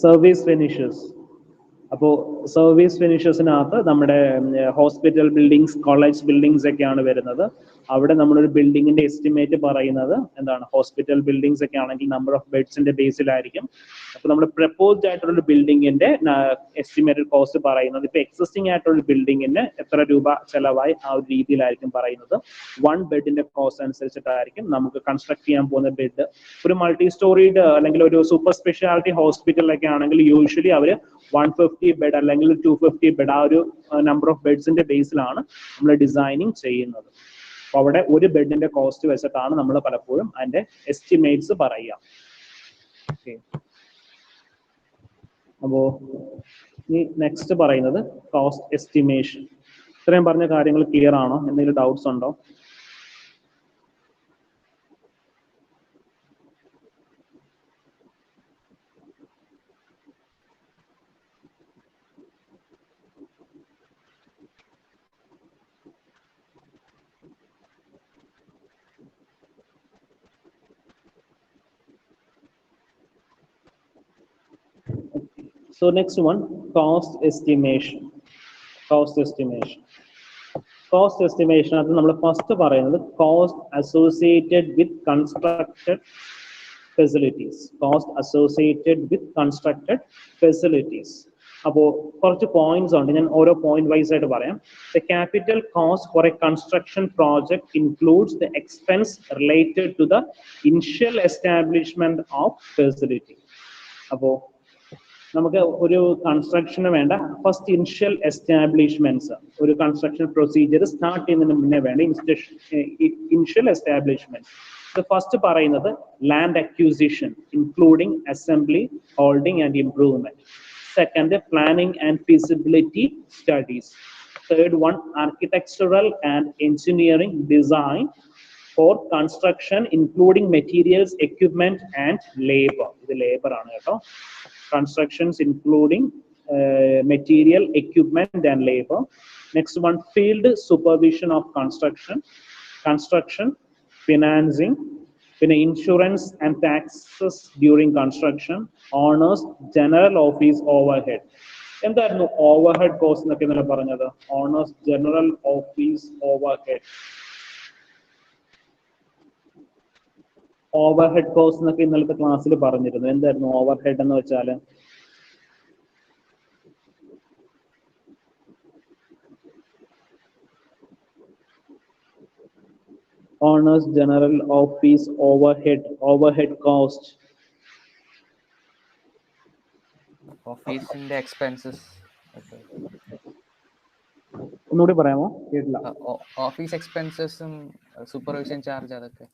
സർവീസ് ഫിനിഷസ്. അപ്പോൾ സർവീസ് ഫിനിഷസിനകത്ത് നമ്മുടെ ഹോസ്പിറ്റൽ ബിൽഡിങ്സ്, കോളേജ് ബിൽഡിങ്സ് ഒക്കെയാണ് വരുന്നത്. അവിടെ നമ്മളൊരു ബിൽഡിങ്ങിന്റെ എസ്റ്റിമേറ്റ് പറയുന്നത് എന്താണ്, ഹോസ്പിറ്റൽ ബിൽഡിങ്സ് ഒക്കെ ആണെങ്കിൽ നമ്പർ ഓഫ് ബെഡ്സിന്റെ ബേസിലായിരിക്കും. അപ്പോൾ നമ്മൾ പ്രപ്പോസ്ഡ് ആയിട്ടുള്ള ബിൽഡിങ്ങിന്റെ എസ്റ്റിമേറ്റഡ് കോസ്റ്റ് പറയുന്നത് ഇപ്പൊ എക്സിസ്റ്റിംഗ് ആയിട്ടുള്ള ബിൽഡിങ്ങിന് എത്ര രൂപ ചെലവായി ആ ഒരു രീതിയിലായിരിക്കും പറയുന്നത്. 1 ബെഡിന്റെ കോസ്റ്റ് അനുസരിച്ചിട്ടായിരിക്കും നമുക്ക് കൺസ്ട്രക്ട് ചെയ്യാൻ പോകുന്ന ബെഡ്. ഒരു മൾട്ടി സ്റ്റോറീഡ് അല്ലെങ്കിൽ ഒരു സൂപ്പർ സ്പെഷ്യാലിറ്റി ഹോസ്പിറ്റലൊക്കെ ആണെങ്കിൽ യൂഷ്വലി അവർ 150 ബെഡ് അല്ലെങ്കിൽ 250 ബെഡ്, ആ ഒരു നമ്പർ ഓഫ് ബെഡ്സിന്റെ ബേസിലാണ് നമ്മൾ ഡിസൈനിങ് ചെയ്യുന്നത്. അപ്പൊ അവിടെ ഒരു ബെഡിന്റെ കോസ്റ്റ് വെച്ചിട്ടാണ് നമ്മൾ പലപ്പോഴും അതിന്റെ എസ്റ്റിമേറ്റ്സ് പറയുക. ഓക്കെ, അപ്പോ ഇനി നെക്സ്റ്റ് പറയുന്നത് കോസ്റ്റ് എസ്റ്റിമേഷൻ. ഇത്രയും പറഞ്ഞ കാര്യങ്ങൾ ക്ലിയർ ആണോ? എന്തെങ്കിലും ഡൗട്ട്സ് ഉണ്ടോ? So next one, cost estimation. Cost estimation. Cost estimation അത് നമ്മൾ ഫസ്റ്റ് പറയുന്നത് cost associated with constructed facilities. Cost associated with constructed facilities. അപ്പോൾ കുറച്ച് പോയിന്റ്സ് ഉണ്ട്, ഞാൻ ഓരോ പോയിന്റ് വൈസ് ആയിട്ട് പറയാം. The capital cost for a construction project includes the expense related to the initial establishment of facility. അപ്പോൾ നമുക്ക് ഒരു കൺസ്ട്രക്ഷന് വേണ്ട ഫസ്റ്റ് ഇനിഷ്യൽ എസ്റ്റാബ്ലിഷ്മെന്റ്സ്, ഒരു കൺസ്ട്രക്ഷൻ പ്രൊസീജിയർ സ്റ്റാർട്ട് ചെയ്യുന്നതിന് മുന്നേ വേണ്ട ഇനിഷ്യൽ എസ്റ്റാബ്ലിഷ്മെന്റ്. ഫസ്റ്റ് പറയുന്നത് land acquisition including assembly, holding and improvement. Second, planning and feasibility studies. Third one, architectural and engineering design for construction including materials, equipment and labor. ഇത് labour ആണ് കേട്ടോ. Constructions including material, equipment and labor. Next one, field supervision of construction, financing, insurance and taxes during construction, owners, general office overhead. എന്തായിരുന്നു overhead cost എന്നൊക്കെ ഇന്നലെ പറഞ്ഞത്? Owners general office overhead. Overhead cost എന്നൊക്കെ ഇന്നലത്തെ ക്ലാസ്സിൽ പറഞ്ഞിരുന്നു. എന്തായിരുന്നു ഓവർഹെഡ് എന്ന് വെച്ചാൽ? Owners general office overhead cost. ഓഫീസിന്റെ എക്സ്പെൻസസ്. ഒന്നുകൂടി പറയാമോ? കേട്ടില്ല. ഓഫീസ് എക്സ്പെൻസസും സൂപ്പർവിഷൻ ചാർജ് അതൊക്കെ.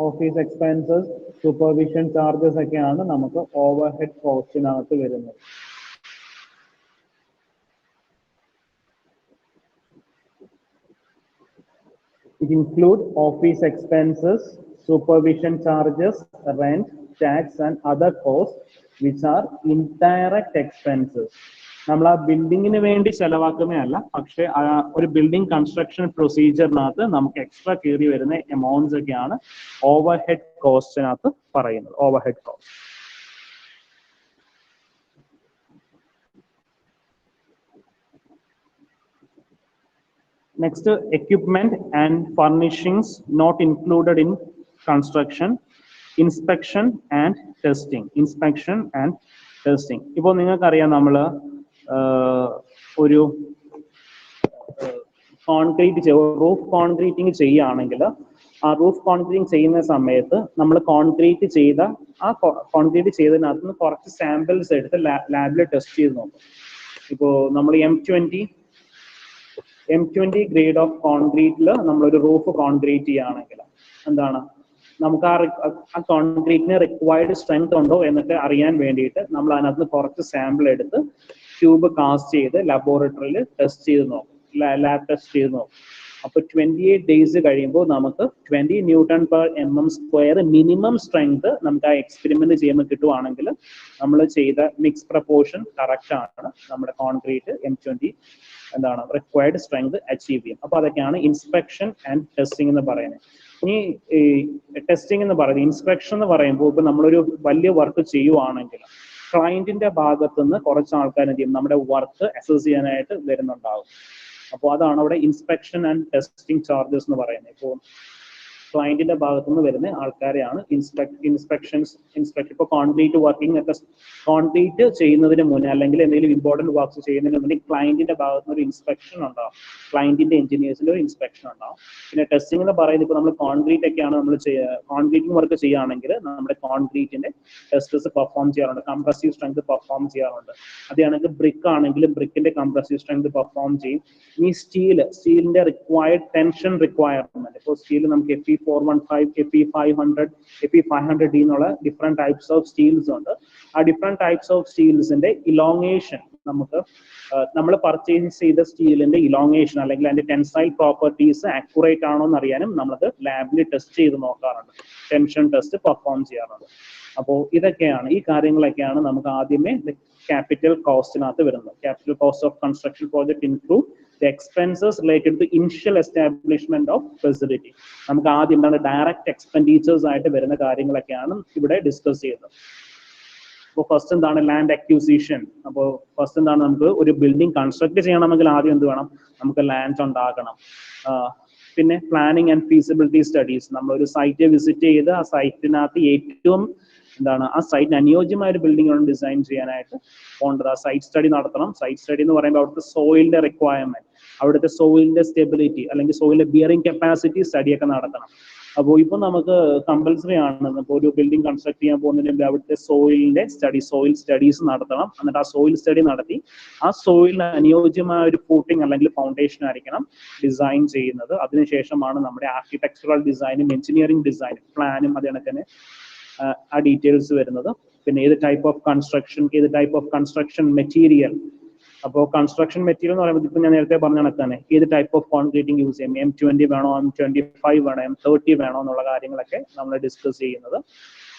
ഓഫീസ് എക്സ്പെൻസസ്, സൂപ്പർവിഷൻ ചാർജസ് ഒക്കെയാണ് നമുക്ക് ഓവർഹെഡ് കോസ്റ്റിനകത്ത് വരുന്നത്. It includes office expenses, supervision charges, rent, tax, and other costs which are indirect expenses. നമ്മൾ ആ ബിൽഡിങ്ങിന് വേണ്ടി ചെലവാക്കുന്നതല്ല, പക്ഷെ ഒരു ബിൽഡിംഗ് കൺസ്ട്രക്ഷൻ പ്രൊസീജിയറിനകത്ത് നമുക്ക് എക്സ്ട്രാ കയറി വരുന്ന എമൗണ്ട്സ് ഒക്കെയാണ് ഓവർ ഹെഡ് കോസ്റ്റിനകത്ത് പറയുന്നത്. Over head cost. Next, equipment and furnishings not included in construction, inspection and testing. Inspection and testing. ഇപ്പോൾ നിങ്ങൾക്കറിയാം നമ്മൾ ഒരു റൂഫ് കോൺക്രീറ്റിംഗ് ചെയ്യുകയാണെങ്കിൽ ആ റൂഫ് കോൺക്രീറ്റിംഗ് ചെയ്യുന്ന സമയത്ത് നമ്മൾ കോൺക്രീറ്റ് ചെയ്തതിനകത്ത് നിന്ന് കുറച്ച് സാമ്പിൾസ് എടുത്ത് ലാബിൽ ടെസ്റ്റ് ചെയ്ത് നോക്കും. ഇപ്പോൾ നമ്മൾ M20 ഗ്രേഡ് ഓഫ് കോൺക്രീറ്റിൽ നമ്മളൊരു റൂഫ് കോൺക്രീറ്റ് ചെയ്യുകയാണെങ്കിൽ എന്താണ് നമുക്ക് ആ കോൺക്രീറ്റിന് റിക്വയർഡ് സ്ട്രെങ്ത് ഉണ്ടോ എന്നൊക്കെ അറിയാൻ വേണ്ടിയിട്ട് നമ്മൾ അതിനകത്ത് കുറച്ച് സാമ്പിൾ എടുത്ത് ട്യൂബ് കാസ്റ്റ് ചെയ്ത് ലബോറട്ടറിയിൽ ടെസ്റ്റ് ചെയ്ത് നോക്കും, ലാബ് ടെസ്റ്റ് ചെയ്ത് നോക്കും. അപ്പോൾ 28 days കഴിയുമ്പോൾ നമുക്ക് 20 Newton/mm² മിനിമം സ്ട്രെങ്ത് നമുക്ക് ആ എക്സ്പെരിമെന്റ് ചെയ്യുമ്പോൾ കിട്ടുവാണെങ്കിൽ നമ്മൾ ചെയ്ത മിക്സ് പ്രപ്പോർഷൻ കറക്റ്റ് ആണ്, നമ്മുടെ കോൺക്രീറ്റ് M20 എന്താണ് റിക്വയർഡ് സ്ട്രെങ്ത് അച്ചീവ് ചെയ്യും. അപ്പോൾ അതൊക്കെയാണ് ഇൻസ്പെക്ഷൻ ആൻഡ് ടെസ്റ്റിംഗ് എന്ന് പറയുന്നത്. ഇനി ടെസ്റ്റിംഗ് എന്ന് പറയുന്നത്, ഇൻസ്പെക്ഷൻ എന്ന് പറയുമ്പോൾ ഇപ്പൊ നമ്മളൊരു വലിയ വർക്ക് ചെയ്യുവാണെങ്കിൽ ക്ലയന്റിന്റെ ഭാഗത്തുനിന്ന് കുറച്ച് ആൾക്കാർ എന്ത് ചെയ്യും, നമ്മുടെ വർക്ക് അസസ് ചെയ്യാനായിട്ട് വരുന്നുണ്ടാവും. അപ്പോൾ അതാണ് അവിടെ ഇൻസ്പെക്ഷൻ ആൻഡ് ടെസ്റ്റിംഗ് ചാർജസ് എന്ന് പറയുന്നത്. ഇപ്പോൾ ക്ലയന്റിന്റെ ഭാഗത്തുനിന്ന് വരുന്ന ആൾക്കാരെയാണ് ഇപ്പോൾ കോൺക്രീറ്റ് വർക്കിംഗ് ഒക്കെ കോൺക്രീറ്റ് ചെയ്യുന്നതിന് മുന്നേ അല്ലെങ്കിൽ എന്തെങ്കിലും ഇമ്പോർട്ടന്റ് വർക്ക്സ് ചെയ്യുന്നതിന് മുന്നേ ക്ലയന്റിന്റെ ഭാഗത്തുനിന്ന് ഒരു ഇൻസ്പെക്ഷൻ ഉണ്ടാവും, ക്ലയന്റിന്റെ എഞ്ചിനീയേഴ്സിന്റെ ഒരു ഇൻസ്പെക്ഷൻ ഉണ്ടാവും. പിന്നെ ടെസ്റ്റിംഗ് എന്ന് പറയുന്നത് ഇപ്പോൾ നമ്മൾ കോൺക്രീറ്റ് ഒക്കെയാണ് നമ്മൾ കോൺക്രീറ്റിംഗ് വർക്ക് ചെയ്യുകയാണെങ്കിൽ നമ്മുടെ കോൺക്രീറ്റിന്റെ ടെസ്റ്റസ് പെർഫോം ചെയ്യാറുണ്ട്, കംപ്രസീവ് സ്ട്രെങ്ത് പെർഫോം ചെയ്യാറുണ്ട്. അതേകണക്ക് ബ്രിക്ക് ആണെങ്കിലും ബ്രിക്കിന്റെ കംപ്രസീവ് സ്ട്രെങ്ത് പെർഫോം ചെയ്യും. ഇനി സ്റ്റീലിന്റെ റിക്വയർഡ് ടെൻഷൻ റിക്വയർമെന്റ്, ഇപ്പോൾ സ്റ്റീൽ നമുക്ക് FE415, FE500, FE500D എന്നുള്ള ഡിഫറെന്റ് ടൈപ്സ് ഓഫ് സ്റ്റീൽസ് ഉണ്ട്. ആ ഡിഫറെന്റ് ടൈപ്സ് ഓഫ് സ്റ്റീൽസിന്റെ ഇലോങ്ങേഷൻ നമുക്ക് നമ്മൾ പർച്ചേസ് ചെയ്ത സ്റ്റീലിന്റെ ഇലോങ്ങേഷൻ അല്ലെങ്കിൽ അതിന്റെ ടെൻസൈൽ പ്രോപ്പർട്ടീസ് ആക്യുറേറ്റ് ആണോ എന്ന് അറിയാനും നമ്മളത് ലാബിൽ ടെസ്റ്റ് ചെയ്ത് നോക്കാറുണ്ട്, ടെൻഷൻ ടെസ്റ്റ് പെർഫോം ചെയ്യാറുണ്ട്. അപ്പോൾ ഇതൊക്കെയാണ്, ഈ കാര്യങ്ങളൊക്കെയാണ് നമുക്ക് ആദ്യമേ ക്യാപിറ്റൽ കോസ്റ്റിനകത്ത് വരുന്നത്. Capital cost of construction project include the expenses related to initial establishment of facility. നമുക്ക് ആദ്യം എന്താണ് ഡയറക്റ്റ് എക്സ്പെൻഡിച്ചേഴ്സ് ആയിട്ട് വരുന്ന കാര്യങ്ങളൊക്കെയാണ് ഇവിടെ ഡിസ്കസ് ചെയ്യുന്നത്. അപ്പോൾ ഫസ്റ്റ് എന്താണ് ലാൻഡ് അക്വിസിഷൻ. അപ്പോൾ ഫസ്റ്റ് എന്താണ്, നമുക്ക് ഒരു ബിൽഡിംഗ് കൺസ്ട്രക്ട് ചെയ്യണമെങ്കിൽ ആദ്യം എന്ത് വേണം, നമുക്ക് ലാൻഡ് ഉണ്ടാക്കണം. പിന്നെ പ്ലാനിങ് ആൻഡ് ഫീസിബിലിറ്റി സ്റ്റഡീസ്, നമ്മളൊരു സൈറ്റ് വിസിറ്റ് ചെയ്ത് ആ സൈറ്റിനകത്ത് ഏറ്റവും എന്താണ് ആ സൈറ്റിന് അനുയോജ്യമായ ഒരു ബിൽഡിംഗ് ഡിസൈൻ ചെയ്യാനായിട്ട് പോകേണ്ടത് ആ സൈറ്റ് സ്റ്റഡി നടത്തണം. സൈറ്റ് സ്റ്റഡി എന്ന് പറയുമ്പോൾ അവിടുത്തെ സോയിലിന്റെ റിക്വയർമെന്റ്, അവിടുത്തെ സോയിലിന്റെ സ്റ്റെബിലിറ്റി അല്ലെങ്കിൽ സോയിലിന്റെ ബിയറിംഗ് കപ്പാസിറ്റി സ്റ്റഡിയൊക്കെ നടത്തണം. അപ്പോൾ ഇപ്പൊ നമുക്ക് കമ്പൽസറി ആണ്, ഇപ്പോൾ ഒരു ബിൽഡിംഗ് കൺസ്ട്രക്ട് ചെയ്യാൻ പോകുന്നതിന് മുമ്പ് അവിടുത്തെ സോയിൽ സ്റ്റഡീസ് നടത്തണം. എന്നിട്ട് ആ സോയിൽ സ്റ്റഡി നടത്തി ആ സോയിലിന് അനുയോജ്യമായ ഒരു ഫൂട്ടിംഗ് അല്ലെങ്കിൽ ഫൗണ്ടേഷൻ ആയിരിക്കണം ഡിസൈൻ ചെയ്യുന്നത്. അതിനുശേഷമാണ് നമ്മുടെ ആർക്കിടെക്ചറൽ ഡിസൈനും എഞ്ചിനീയറിംഗ് ഡിസൈനും പ്ലാനും അതേ കണക്ക് ആ ഡീറ്റെയിൽസ് വരുന്നത്. പിന്നെ ഏത് ടൈപ്പ് ഓഫ് കൺസ്ട്രക്ഷൻ മെറ്റീരിയൽ. അപ്പോൾ കൺസ്ട്രക്ഷൻ മെറ്റീരിയൽ എന്ന് പറയുമ്പോൾ ഇപ്പൊ ഞാൻ നേരത്തെ പറഞ്ഞ കണക്കാണ്, ഏത് ടൈപ്പ് ഓഫ് കോൺക്രീറ്റിംഗ് യൂസ് ചെയ്യും, M20 വേണോ, M25 വേണോ, M30 വേണോ എന്നുള്ള കാര്യങ്ങളൊക്കെ നമ്മൾ ഡിസ്കസ് ചെയ്യുന്നത്.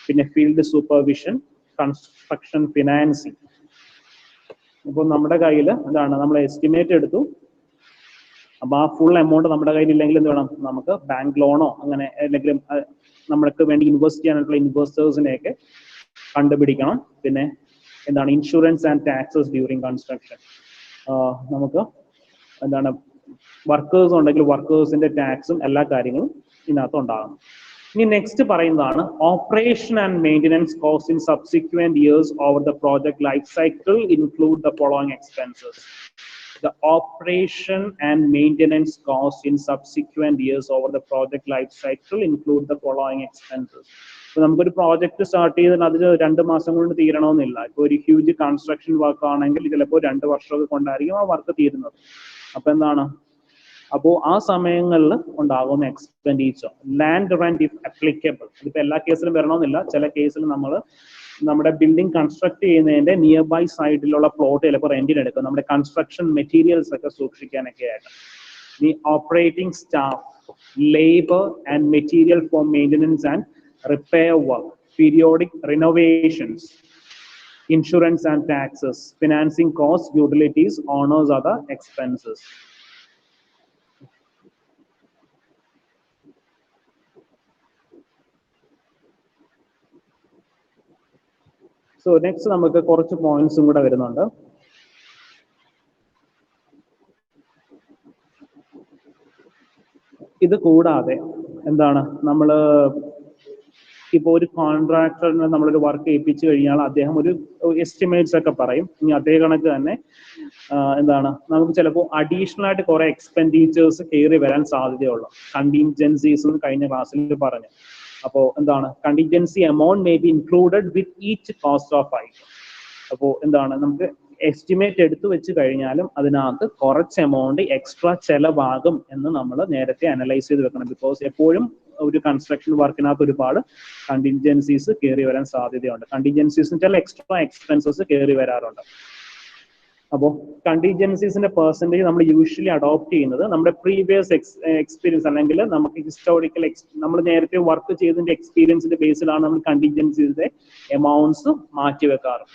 പിന്നെ ഫീൽഡ് സൂപ്പർവിഷൻ, കൺസ്ട്രക്ഷൻ ഫിനാൻസിങ്. ഇപ്പോൾ നമ്മുടെ കയ്യിൽ എന്താണ്, നമ്മൾ എസ്റ്റിമേറ്റ് എടുത്തു, അപ്പൊ ആ ഫുൾ എമൗണ്ട് നമ്മുടെ കയ്യിൽ ഇല്ലെങ്കിൽ എന്ത് വേണം, നമുക്ക് ബാങ്ക് ലോണോ അങ്ങനെ അല്ലെങ്കിൽ നമ്മൾക്ക് വേണ്ടി ഇൻവെസ്റ്റ് ചെയ്യാനായിട്ടുള്ള ഇൻവെസ്റ്റേഴ്സിനെയൊക്കെ കണ്ടുപിടിക്കണം. പിന്നെ എന്താണ് insurance and taxes during construction. നമുക്ക് എന്താണ് വർക്കേഴ്സ് ഉണ്ടെങ്കിൽ വർക്കേഴ്സിന്റെ ടാക്സും എല്ലാ കാര്യങ്ങളും ഇതിനകത്ത് ഉണ്ടാകണം. ഇനി നെക്സ്റ്റ് പറയുന്നതാണ് operation and maintenance cost in subsequent years over the project life cycle include the following expenses. The operation and maintenance costs in subsequent years over the project life cycle include the following expenses. So നമുക്കൊരു project start ചെയ്താൽ അതിൽ 2 മാസം കൊണ്ട് തീരണമെന്നില്ല. ഇപ്പോൾ ഒരു huge construction work ആണെങ്കിൽ ചിലപ്പോൾ 2 വർഷമൊക്കെ കൊണ്ടായിരിക്കും ആ വർക്ക് തീരുന്നത്. അപ്പൊ എന്താണ്, അപ്പോൾ ആ സമയങ്ങളിൽ ഉണ്ടാകുന്ന expenditure. Land rent if applicable, ഇതിപ്പോ എല്ലാ കേസിലും വരണമെന്നില്ല. ചില കേസിൽ നമ്മൾ നമ്മുടെ ബിൽഡിംഗ് കൺസ്ട്രക്ട് ചെയ്യുന്നതിന്റെ നിയർ ബൈ സൈഡിലുള്ള പ്ലോട്ട് ചിലപ്പോൾ റെന്റിന് എടുക്കും, നമ്മുടെ കൺസ്ട്രക്ഷൻ മെറ്റീരിയൽസ് ഒക്കെ സൂക്ഷിക്കാനൊക്കെ ആയിട്ട്. the operating staff, labor and material for maintenance and repair work, periodic renovations, insurance and taxes, financing costs, utilities, owners' other expenses. So next നമുക്ക് കുറച്ച് പോയിന്റ്സും കൂടെ വരുന്നുണ്ട്. ഇത് കൂടാതെ എന്താണ് നമ്മൾ ഇപ്പോൾ ഒരു കോൺട്രാക്ടറിന് നമ്മളൊരു വർക്ക് ഏൽപ്പിച്ചു കഴിഞ്ഞാൽ അദ്ദേഹം ഒരു എസ്റ്റിമേറ്റ്സ് ഒക്കെ പറയും. ഇനി അതേ കണക്ക് തന്നെ എന്താണ് നമുക്ക് ചിലപ്പോൾ അഡീഷണൽ ആയിട്ട് കുറെ എക്സ്പെൻഡിച്ചേഴ്സ് കയറി വരാൻ സാധ്യതയുള്ളൂ. കണ്ടിൻജൻസീസ് എന്ന് കഴിഞ്ഞ ക്ലാസ്സിൽ പറഞ്ഞു. അപ്പോൾ എന്താണ് contingency amount may be included with each cost of item. അപ്പോൾ എന്താണ് നമുക്ക് എസ്റ്റിമേറ്റ് എടുത്തു വെച്ച് കഴിഞ്ഞാലും അതിനകത്ത് കുറച്ച് എമൗണ്ട് എക്സ്ട്രാ ചെലവാകും എന്ന് നമ്മൾ നേരത്തെ അനലൈസ് ചെയ്ത് വെക്കണം. ബിക്കോസ് എപ്പോഴും ഒരു കൺസ്ട്രക്ഷൻ വർക്കിനകത്ത് ഒരുപാട് കണ്ടിൻജൻസീസ് കയറി വരാൻ സാധ്യതയുണ്ട്. കണ്ടിൻജൻസീസ് വെച്ചാൽ എക്സ്ട്രാ എക്സ്പെൻസസ് കയറി വരാറുണ്ട്. അപ്പോൾ കണ്ടിൻജൻസീസിന്റെ പെർസെൻറ്റേജ് നമ്മൾ യൂഷ്വലി അഡോപ്റ്റ് ചെയ്യുന്നത് നമ്മുടെ പ്രീവിയസ് എക്സ്പീരിയൻസ് അല്ലെങ്കിൽ നമുക്ക് ഹിസ്റ്റോറിക്കൽ നമ്മൾ നേരത്തെ വർക്ക് ചെയ്തതിന്റെ എക്സ്പീരിയൻസിന്റെ ബേസിലാണ് നമ്മൾ കണ്ടിൻജൻസീസിന്റെ എമൗണ്ട്സ് മാറ്റി വെക്കാറ്.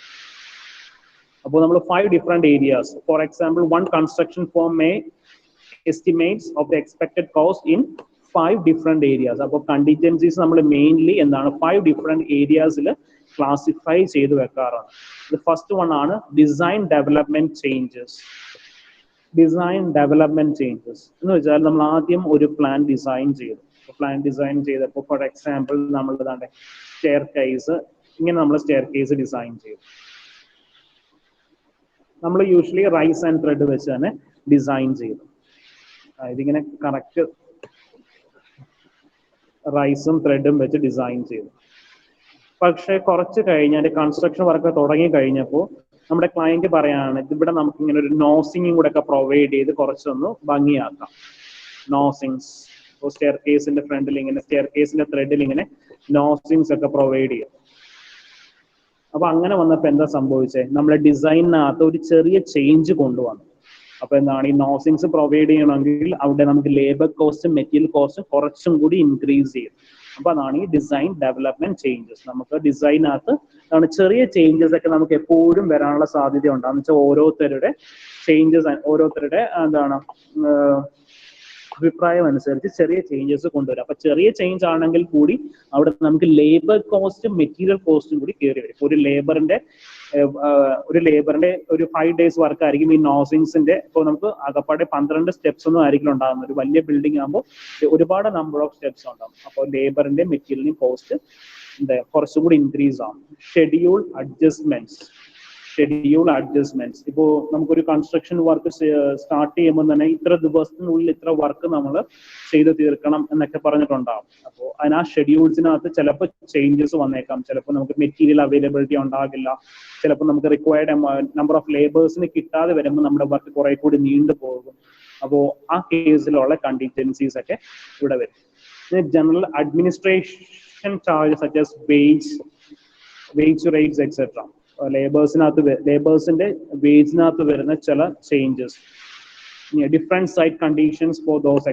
അപ്പോൾ നമ്മൾ 5 different areas. For example, one construction firm may estimates of the expected cost in 5 different areas. അപ്പോൾ കണ്ടിൻജൻസീസ് നമ്മൾ മെയിൻലി എന്താണ് 5 different areasൽ ക്ലാസിഫൈ ചെയ്ത് വെക്കാറാണ്. ഫസ്റ്റ് വൺ ആണ് design development changes. Design development changes എന്ന് വെച്ചാൽ നമ്മൾ ആദ്യം ഒരു പ്ലാൻ ഡിസൈൻ ചെയ്തു. പ്ലാൻ ഡിസൈൻ ചെയ്തപ്പോൾ ഫോർ എക്സാമ്പിൾ നമ്മൾ സ്റ്റെയർ കേസ്, ഇങ്ങനെ നമ്മൾ സ്റ്റെയർ കേസ് ഡിസൈൻ ചെയ്തു. നമ്മൾ യൂഷ്വലി റൈസ് ആൻഡ് ത്രെഡ് വെച്ച് തന്നെ ഡിസൈൻ ചെയ്തു. ഇതിങ്ങനെ കറക്റ്റ് റൈസും ത്രെഡും വെച്ച് ഡിസൈൻ ചെയ്തു. പക്ഷെ കുറച്ച് കഴിഞ്ഞാൽ കൺസ്ട്രക്ഷൻ വർക്ക് തുടങ്ങി കഴിഞ്ഞപ്പോൾ നമ്മുടെ ക്ലയന്റ് പറയാണ് ഇവിടെ നമുക്ക് ഇങ്ങനെ ഒരു നോസിങ്ങും കൂടെ ഒക്കെ പ്രൊവൈഡ് ചെയ്ത് കുറച്ചൊന്ന് ഭംഗിയാക്കാം. നോസിങ്സ് സ്റ്റെയർ കേസിന്റെ ഫ്രണ്ടിൽ ഇങ്ങനെ സ്റ്റെയർ കേസിന്റെ ത്രെഡിൽ ഇങ്ങനെ നോസിങ്സ് ഒക്കെ പ്രൊവൈഡ് ചെയ്യും. അപ്പൊ അങ്ങനെ വന്നപ്പോ എന്താ സംഭവിച്ചത്? നമ്മളെ ഡിസൈനിനകത്ത് ഒരു ചെറിയ ചേഞ്ച് കൊണ്ടുവന്നു. അപ്പൊ എന്താണ് ഈ നോസിങ്സ് പ്രൊവൈഡ് ചെയ്യണമെങ്കിൽ അവിടെ നമുക്ക് ലേബർ കോസ്റ്റും മെറ്റീരിയൽ കോസ്റ്റും കുറച്ചും കൂടി ഇൻക്രീസ് ചെയ്യും. അപ്പൊ അതാണ് ഈ ഡിസൈൻ ഡെവലപ്മെന്റ് ചേഞ്ചസ്. നമുക്ക് ഡിസൈനകത്ത് ചെറിയ ചേഞ്ചസ് ഒക്കെ നമുക്ക് എപ്പോഴും വരാനുള്ള സാധ്യത ഉണ്ടാകും. വെച്ചാൽ ഓരോരുത്തരുടെ ചേഞ്ചസ്, ഓരോരുത്തരുടെ എന്താണ് അഭിപ്രായം അനുസരിച്ച് ചെറിയ ചേഞ്ചസ് കൊണ്ടുവരും. അപ്പൊ ചെറിയ ചേഞ്ച് ആണെങ്കിൽ കൂടി അവിടെ നമുക്ക് ലേബർ കോസ്റ്റും മെറ്റീരിയൽ കോസ്റ്റും കൂടി കയറി വരും. ഒരു ലേബറിന്റെ ഒരു 5 days വർക്ക് ആയിരിക്കും ഈ നോസിങ്സിന്റെ. ഇപ്പോൾ നമുക്ക് അകപ്പാടെ 12 steps ഒന്നും ആയിരിക്കും ഉണ്ടാകുന്നത്. ഒരു വലിയ ബിൽഡിംഗ് ആകുമ്പോൾ ഒരുപാട് നമ്പർ ഓഫ് സ്റ്റെപ്സ് ഉണ്ടാകും. അപ്പോൾ ലേബറിന്റെ മെറ്റീരിയലിനും കോസ്റ്റ് കുറച്ചുകൂടി ഇൻക്രീസ് ആകും. Schedule adjustments. ഇപ്പോൾ നമുക്കൊരു കൺസ്ട്രക്ഷൻ വർക്ക് സ്റ്റാർട്ട് ചെയ്യുമ്പോൾ തന്നെ ഇത്ര ദിവസത്തിനുള്ളിൽ ഇത്ര വർക്ക് നമ്മൾ ചെയ്ത് തീർക്കണം എന്നൊക്കെ പറഞ്ഞിട്ടുണ്ടാവും. അപ്പോൾ അതിന് ആ ഷെഡ്യൂൾസിനകത്ത് ചിലപ്പോൾ ചേഞ്ചസ് വന്നേക്കാം. ചിലപ്പോൾ നമുക്ക് മെറ്റീരിയൽ അവൈലബിലിറ്റി ഉണ്ടാകില്ല. ചിലപ്പോൾ നമുക്ക് റിക്വയർഡ് നമ്പർ ഓഫ് ലേബേഴ്സിന് കിട്ടാതെ വരുമ്പോൾ നമ്മുടെ വർക്ക് കുറെ കൂടി നീണ്ടു പോകും. അപ്പോൾ ആ കേസിലുള്ള കണ്ടിൻജൻസീസ് ഒക്കെ ഇവിടെ വരും. General administration charges such as wage rates etcetera. ലേബേഴ്സിന്റെ വേജിനകത്ത് വരുന്ന ചില changes. Different site conditions for those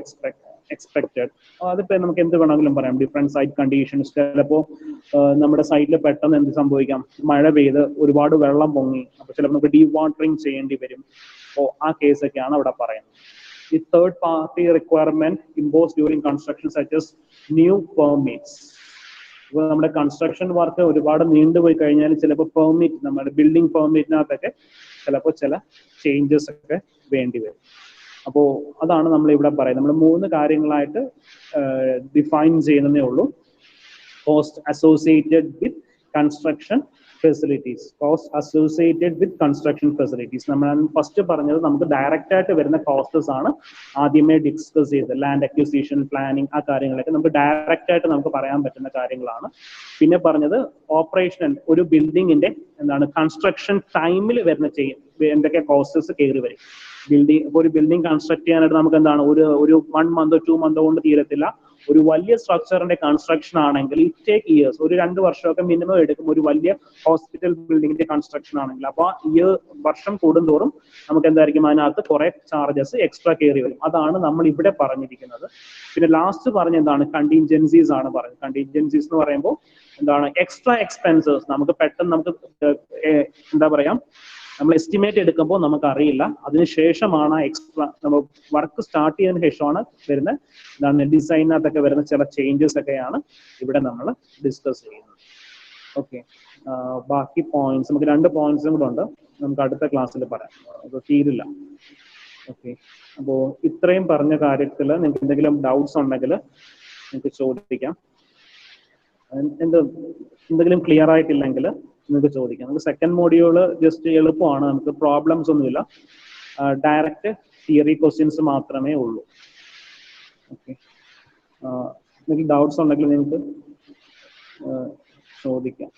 expected. അതിപ്പോ നമുക്ക് എന്ത് വേണമെങ്കിലും പറയാം. Different site conditions. ചിലപ്പോൾ നമ്മുടെ സൈറ്റിൽ പെട്ടെന്ന് എന്ത് സംഭവിക്കാം, മഴ പെയ്ത് ഒരുപാട് വെള്ളം പൊങ്ങി. അപ്പൊ ചിലപ്പോൾ നമുക്ക് ഡീവാട്ടറിങ് ചെയ്യേണ്ടി വരും. അപ്പോൾ ആ കേസൊക്കെയാണ് അവിടെ പറയുന്നത്. ഈ third party requirement impose during construction such as new permits. ഇപ്പോൾ നമ്മുടെ കൺസ്ട്രക്ഷൻ വർക്ക് ഒരുപാട് നീണ്ടുപോയി കഴിഞ്ഞാൽ ചിലപ്പോൾ പെർമിറ്റ്, നമ്മുടെ ബിൽഡിംഗ് പെർമിറ്റിനകത്തൊക്കെ ചിലപ്പോൾ ചില ചേഞ്ചസ് ഒക്കെ വേണ്ടി വരും. അപ്പോൾ അതാണ് നമ്മൾ ഇവിടെ പറയുന്നത്. നമ്മൾ 3 കാര്യങ്ങളായിട്ട് ഡിഫൈൻ ചെയ്യുന്നതേ ഉള്ളൂ. Cost associated with construction facilities. നമ്മൾ ഫസ്റ്റ് പറഞ്ഞത് നമുക്ക് ഡയറക്റ്റ് ആയിട്ട് വരുന്ന കോസ്റ്റസ് ആണ് ആദ്യമേ ഡിസ്കസ് ചെയ്തത്. ലാൻഡ് അക്വിസിഷൻ, പ്ലാനിങ്, ആ കാര്യങ്ങളൊക്കെ നമുക്ക് ഡയറക്റ്റ് ആയിട്ട് നമുക്ക് പറയാൻ പറ്റുന്ന കാര്യങ്ങളാണ്. പിന്നെ പറഞ്ഞത് ഓപ്പറേഷണൽ, ഒരു ബിൽഡിങ്ങിന്റെ കൺസ്ട്രക്ഷൻ ടൈമിൽ വരുന്ന എന്തൊക്കെ കോസ്റ്റസ് കയറി വരും. ഒരു ബിൽഡിംഗ് കൺസ്ട്രക്ട് ചെയ്യാനായിട്ട് നമുക്ക് ഒരു 1 month 2 month കൊണ്ട് തീരത്തില്ല. ഒരു വലിയ സ്ട്രക്ചറിന്റെ കൺസ്ട്രക്ഷൻ ആണെങ്കിൽ ഇറ്റ് ടേക്ക് ഇയേഴ്സ്, ഒരു 2 വർഷമൊക്കെ മിനിമം എടുക്കും ഒരു വലിയ ഹോസ്പിറ്റൽ ബിൽഡിങ്ങിന്റെ കൺസ്ട്രക്ഷൻ ആണെങ്കിൽ. അപ്പോൾ ഈ വർഷം കൂടുന്തോറും നമുക്ക് എന്തായിരിക്കും അതിനകത്ത് കുറെ ചാർജസ് എക്സ്ട്രാ കയറി വരും. അതാണ് നമ്മൾ ഇവിടെ പറഞ്ഞിരിക്കുന്നത്. പിന്നെ ലാസ്റ്റ് പറഞ്ഞ എന്താണ്, കണ്ടിൻജൻസീസ് ആണ് പറഞ്ഞത്. കണ്ടിൻജൻസീസ് എന്ന് പറയുമ്പോൾ എന്താണ്, എക്സ്ട്രാ എക്സ്പെൻസസ്. നമുക്ക് പെട്ടെന്ന് നമുക്ക് എന്താ പറയാ, നമ്മൾ എസ്റ്റിമേറ്റ് എടുക്കുമ്പോൾ നമുക്ക് അറിയില്ല, അതിനുശേഷമാണ് എക്സ്ട്രാ നമ്മൾ വർക്ക് സ്റ്റാർട്ട് ചെയ്തതിനു ശേഷമാണ് വരുന്ന എന്താണ് ഡിസൈനകത്തൊക്കെ വരുന്ന ചില ചേഞ്ചസ് ഒക്കെയാണ് ഇവിടെ നമ്മൾ ഡിസ്കസ് ചെയ്യുന്നത്. ഓക്കെ, ബാക്കി പോയിന്റ്സ് നമുക്ക് 2 പോയിന്റ്സും കൂടെ ഉണ്ട്, നമുക്ക് അടുത്ത ക്ലാസ്സിൽ പറയാം, അത് തീരില്ല. ഓക്കെ, അപ്പോൾ ഇത്രയും പറഞ്ഞ കാര്യത്തിൽ നിങ്ങൾക്ക് എന്തെങ്കിലും ഡൗട്ട്സ് ഉണ്ടെങ്കിൽ നിങ്ങൾക്ക് ചോദിക്കാം. എന്തെങ്കിലും ക്ലിയർ ആയിട്ടില്ലെങ്കിൽ നിങ്ങൾക്ക് ചോദിക്കാം. നമുക്ക് സെക്കൻഡ് മോഡ്യൂള് ജസ്റ്റ് എളുപ്പമാണ്, നമുക്ക് പ്രോബ്ലംസ് ഒന്നുമില്ല, ഡയറക്റ്റ് തിയറി ക്വസ്റ്റ്യൻസ് മാത്രമേ ഉള്ളൂ. ഓക്കെ, എന്തെങ്കിലും ഡൗട്ട്സ് ഉണ്ടെങ്കിൽ നിങ്ങൾക്ക് ചോദിക്കാം.